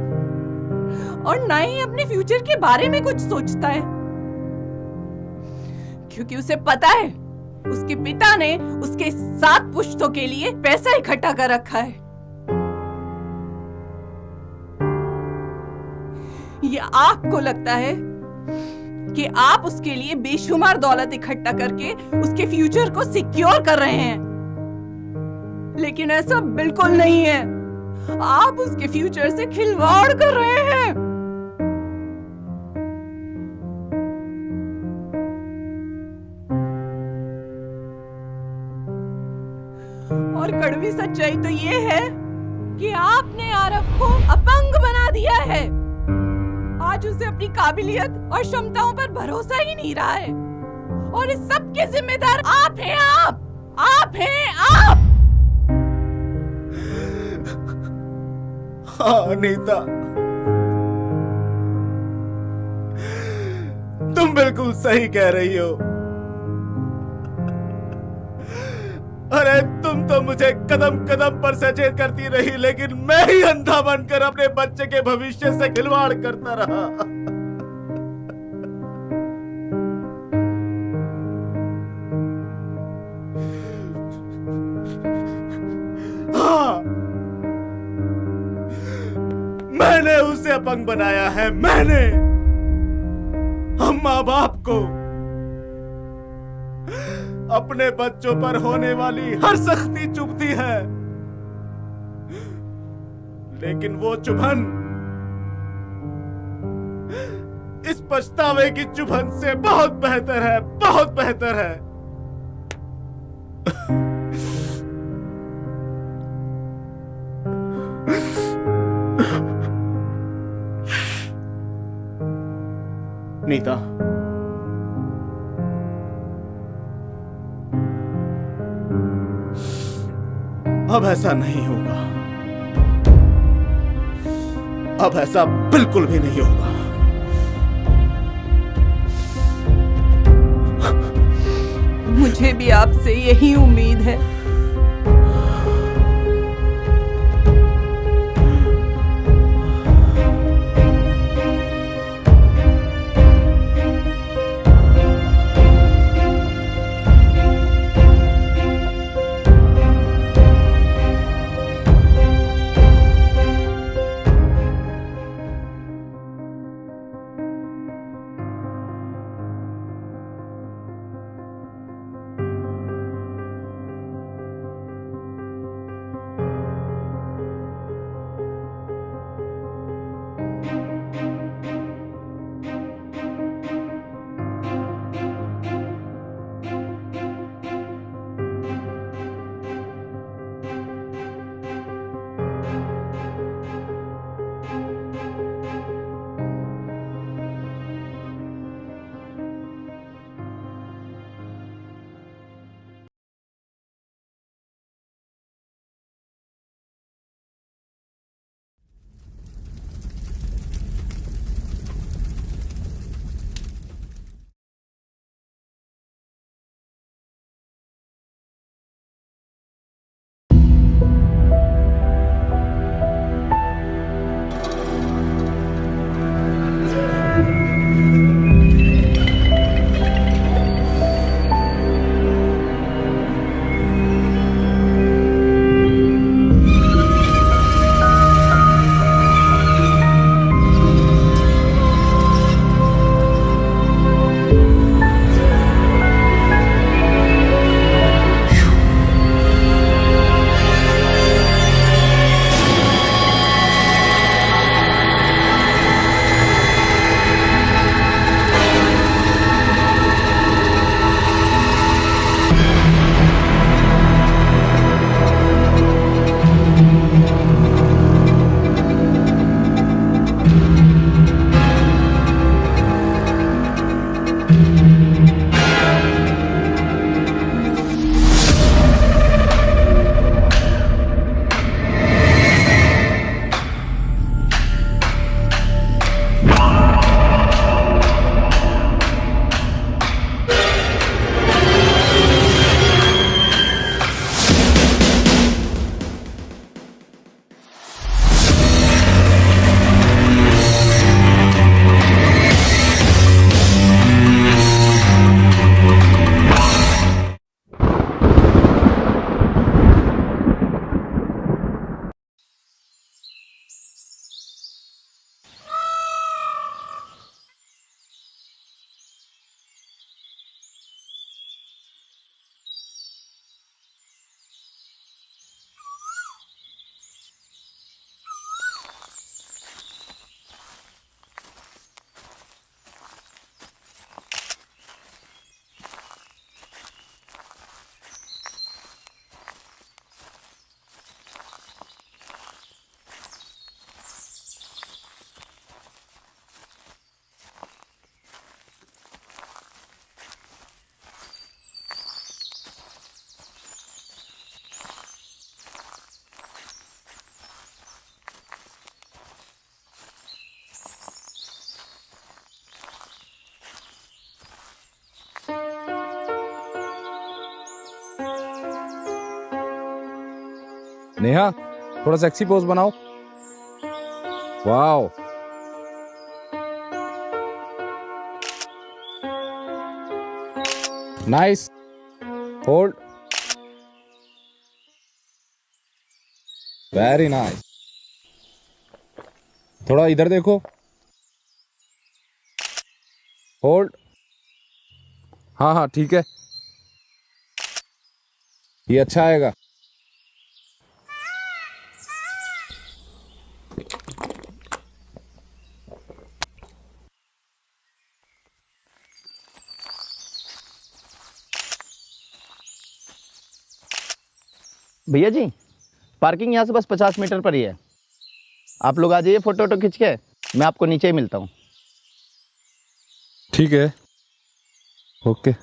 और ना ही अपने फ्यूचर के बारे में कुछ सोचता है, क्योंकि उसे पता है उसके पिता ने उसके 7 पुश्तों के लिए पैसा इकट्ठा कर रखा है। ये आपको लगता है कि आप उसके लिए बेशुमार दौलत इकट्ठा करके उसके फ्यूचर को सिक्योर कर रहे हैं, लेकिन ऐसा बिल्कुल नहीं है। आप उसके फ्यूचर से खिलवाड़ कर रहे हैं। और कड़वी सच्चाई तो ये है कि आपने आरव को अपंग बना दिया है। आज उसे अपनी काबिलियत और क्षमताओं पर भरोसा ही नहीं रहा है और इस सब के जिम्मेदार आप हैं। आप हैं आप। हाँ अनीता, तुम बिल्कुल सही कह रही हो। अरे तुम तो मुझे कदम कदम पर सचेत करती रही, लेकिन मैं ही अंधा बनकर अपने बच्चे के भविष्य से खिलवाड़ करता रहा। हाँ, मैंने उसे अपंग बनाया है। मैंने हम माँ बाप को अपने बच्चों पर होने वाली हर सख्ती चुभती है, लेकिन वो चुभन इस पछतावे की चुभन से बहुत बेहतर है, बहुत बेहतर है। नीता, अब ऐसा नहीं होगा। अब ऐसा बिल्कुल भी नहीं होगा। मुझे भी आपसे यही उम्मीद है। नेहा थोड़ा सेक्सी पोज बनाओ। Wow, nice, hold, very nice. थोड़ा इधर देखो, होल्ड, हाँ हाँ ठीक है, ये अच्छा आएगा। भैया जी, पार्किंग यहाँ से बस 50 मीटर पर ही है। आप लोग आ जाइए, फोटो वोटो खींच के मैं आपको नीचे ही मिलता हूँ। ठीक है, ओके।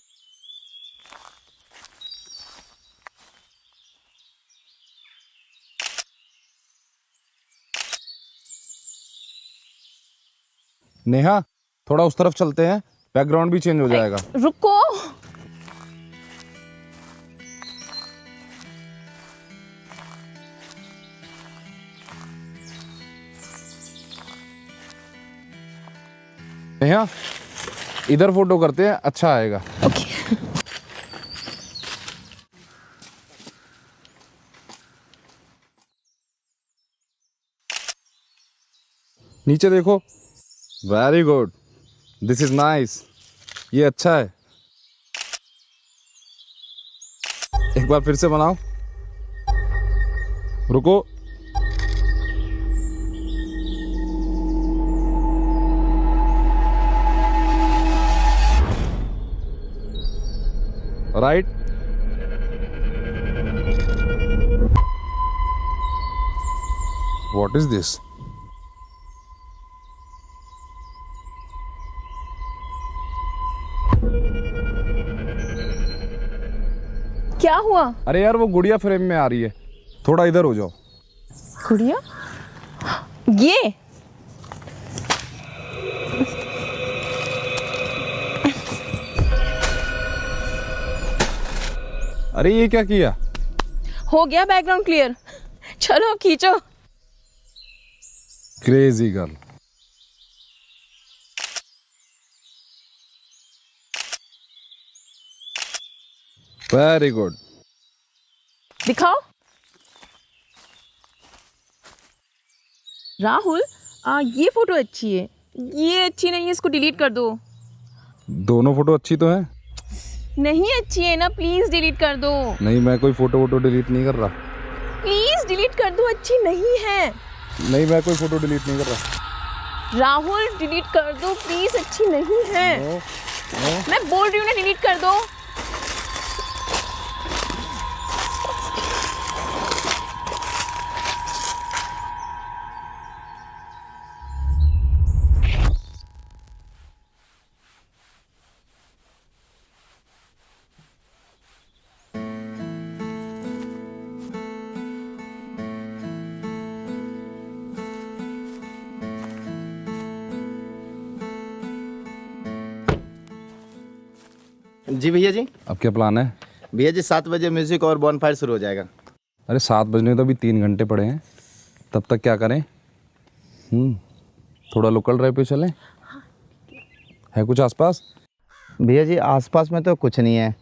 नेहा थोड़ा उस तरफ चलते हैं, बैकग्राउंड भी चेंज हो जाएगा। रुको, नेहा इधर फोटो करते हैं, अच्छा आएगा। नीचे देखो, very good, this is nice, ये अच्छा है। एक बार फिर से बनाओ, रुको, राइट, व्हाट इज दिस? क्या हुआ? अरे यार वो गुड़िया फ्रेम में आ रही है, थोड़ा इधर हो जाओ। गुड़िया? ये अरे ये क्या किया? हो गया बैकग्राउंड क्लियर। चलो खींचो। Crazy girl. Very good. दिखाओ। राहुल, ये फोटो अच्छी है, ये अच्छी नहीं है, इसको डिलीट कर दो। दोनों फोटो अच्छी तो है? नहीं अच्छी है ना, प्लीज डिलीट कर दो। नहीं, मैं कोई फोटो वोटो डिलीट नहीं कर रहा। प्लीज डिलीट कर दो, अच्छी नहीं है। नहीं, मैं कोई फोटो डिलीट नहीं कर रहा। राहुल डिलीट कर दो प्लीज, अच्छी नहीं है। मैं बोल रही हूँ ना, डिलीट कर दो। जी भैया जी। अब क्या प्लान है? भैया जी 7 बजे म्यूजिक और बॉनफायर शुरू हो जाएगा। अरे 7 बजने तो अभी 3 घंटे पड़े हैं, तब तक क्या करें? थोड़ा लोकल ड्राइव पे चलें? है कुछ आसपास? भैया जी आसपास में तो कुछ नहीं है,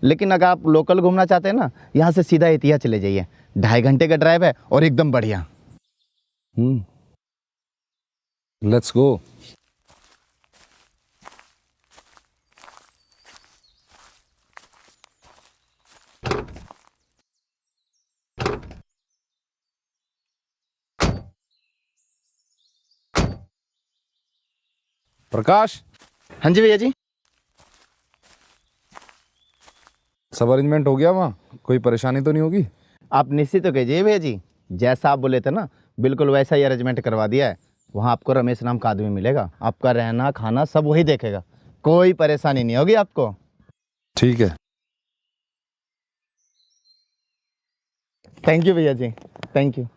लेकिन अगर आप लोकल घूमना चाहते हैं ना, यहाँ से सीधा एतिया चले जाइए। 2.5 घंटे का ड्राइव है और एकदम बढ़िया। Let's go. प्रकाश। हाँ जी भैया जी। सब अरेंजमेंट हो गया वहाँ? कोई परेशानी तो नहीं होगी? आप निश्चित हो कीजिए भैया जी, जैसा आप बोले थे ना बिल्कुल वैसा ही अरेंजमेंट करवा दिया है। वहाँ आपको रमेश नाम का आदमी मिलेगा, आपका रहना खाना सब वही देखेगा, कोई परेशानी नहीं होगी आपको। ठीक है। थैंक यू भैया जी, thank you.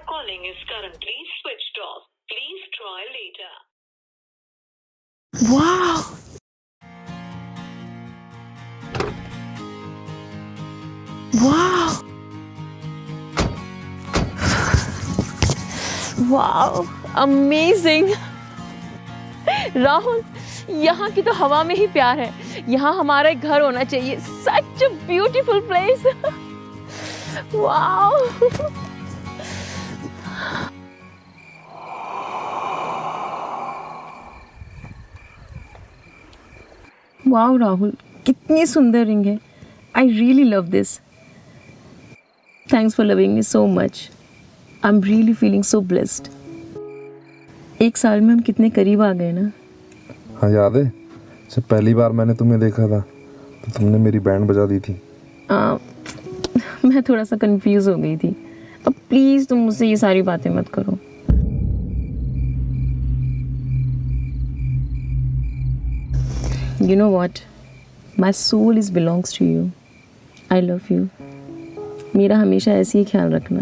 are calling is currently switched off. Please try later. Wow. Wow. Wow. Amazing. Rahul, यहाँ की तो हवा में ही प्यार है. यहाँ हमारा एक घर होना चाहिए. Such a beautiful place. Wow. Wow Rahul, कितनी सुंदर रिंग है. I really love this. Thanks for loving me so much. I am really feeling so blessed. 1 साल में हम कितने करीब आ गए ना. हाँ याद है, जब पहली बार मैंने तुम्हें देखा था तो तुमने मेरी बैंड बजा दी थी. मैं थोड़ा सा कंफ्यूज हो गई थी. अब प्लीज़ तुम मुझसे ये सारी बातें मत करो. You know what? My soul is belongs to you. I love you. मेरा हमेशा ऐसे ही ख्याल रखना.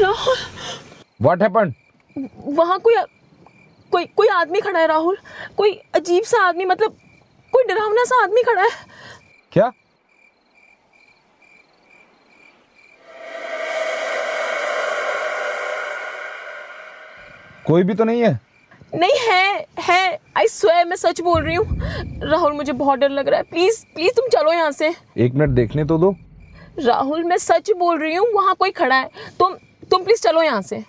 राहुल. What happened? वहाँ कोई आदमी खड़ा है राहुल. कोई अजीब सा आदमी, मतलब कोई डरावना सा आदमी खड़ा है. क्या? कोई भी तो नहीं है. नहीं है. आई स्वेयर, मैं सच बोल रही हूँ. राहुल, मुझे बहुत डर लग रहा है. प्लीज तुम चलो यहाँ से. 1 मिनट देखने तो दो. राहुल, मैं सच बोल रही हूँ, वहाँ कोई खड़ा है. तुम प्लीज चलो यहाँ से.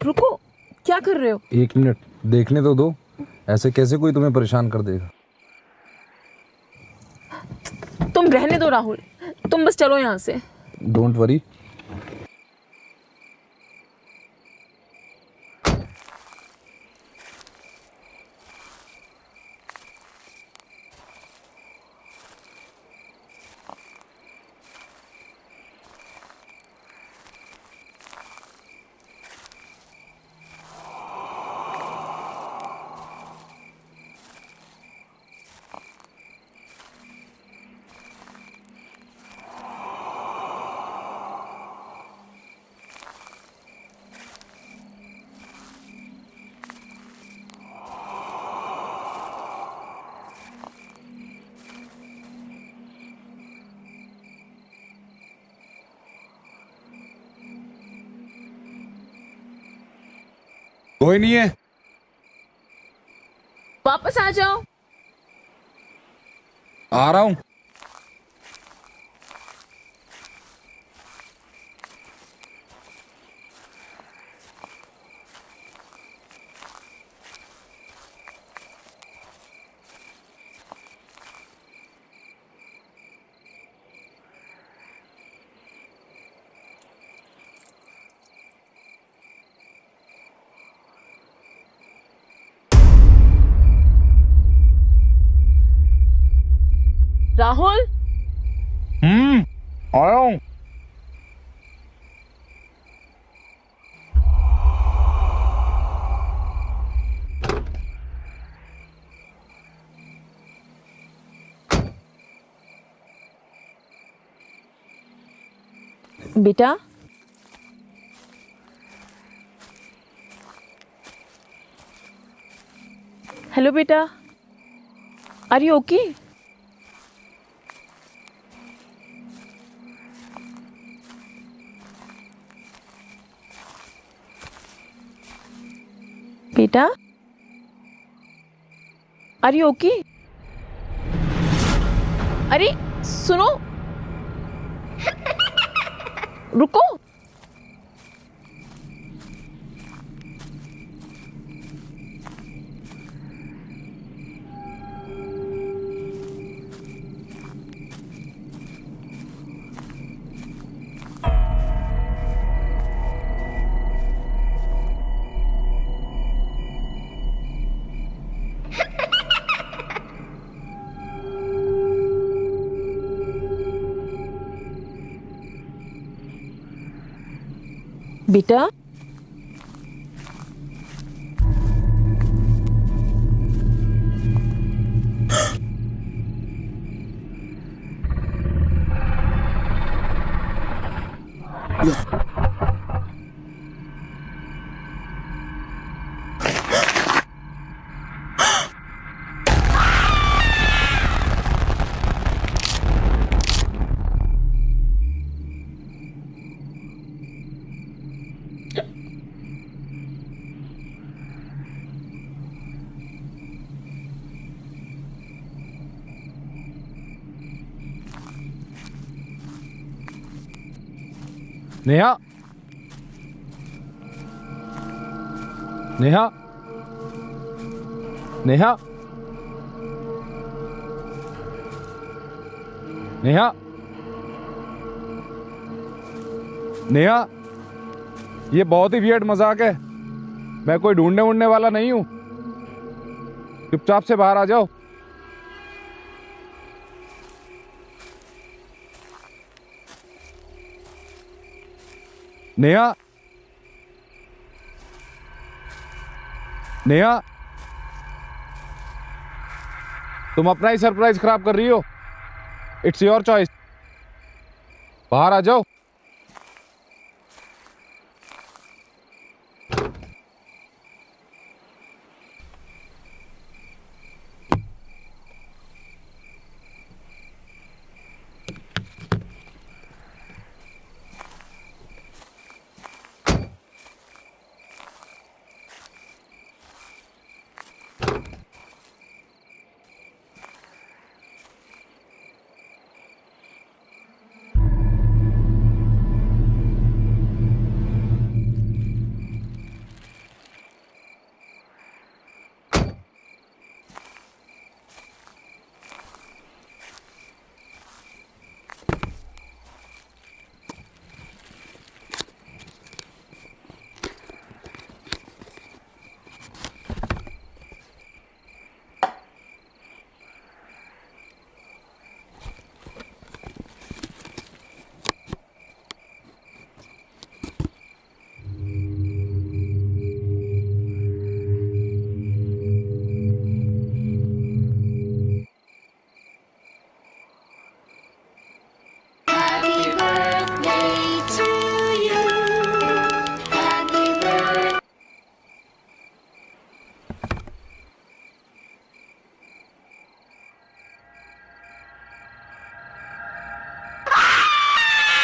रुको, क्या कर रहे हो? 1 मिनट देखने तो दो. ऐसे कैसे कोई तुम्हें परेशान कर देगा. तुम रहने दो राहुल, तुम बस चलो यहाँ से. Don't worry. कोई नहीं है. वापस आ जाओ. आ रहा हूं. राहुल. आया हूं. बेटा, हेलो बेटा, आर यू ओके? बेटा, आर यू ओके? अरे सुनो, रुको. बेटा नेहा, नेहा, नेहा, नेहा, नेहा, ये बहुत ही वियर्ड मजाक है। मैं कोई ढूंढने उड़ने वाला नहीं हूं। चुपचाप से बाहर आ जाओ। नेहा, नेहा, तुम अपना ही सरप्राइज खराब कर रही हो। It's your choice. बाहर आ जाओ।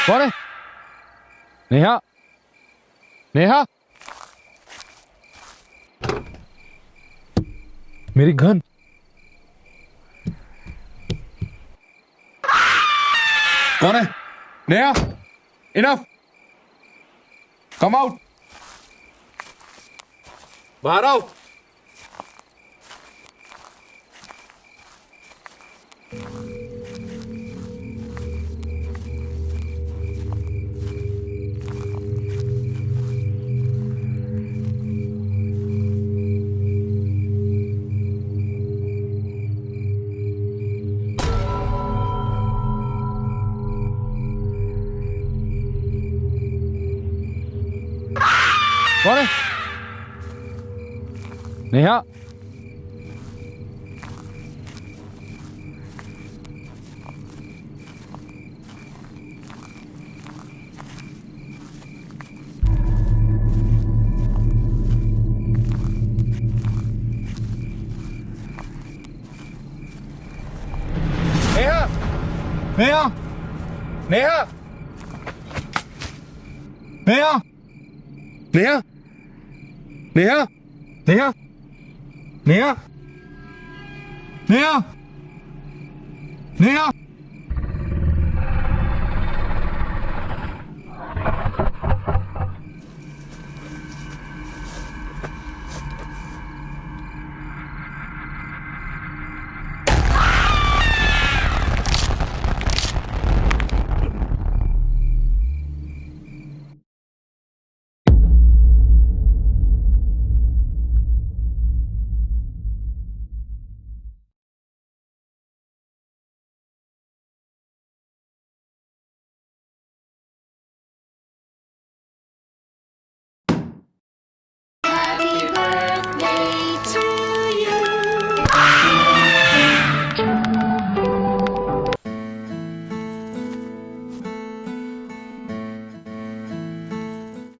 कौन है? नेहा, नेहा, मेरी गन। कौन है? नेहा, इनफ, कम आउट, बाहर आओ। कौन है? नेहा, नेहा, नेहा, नेहा, नेहा, नेहा, नेहा, नेहा, नेहा, नेहा, नेहा,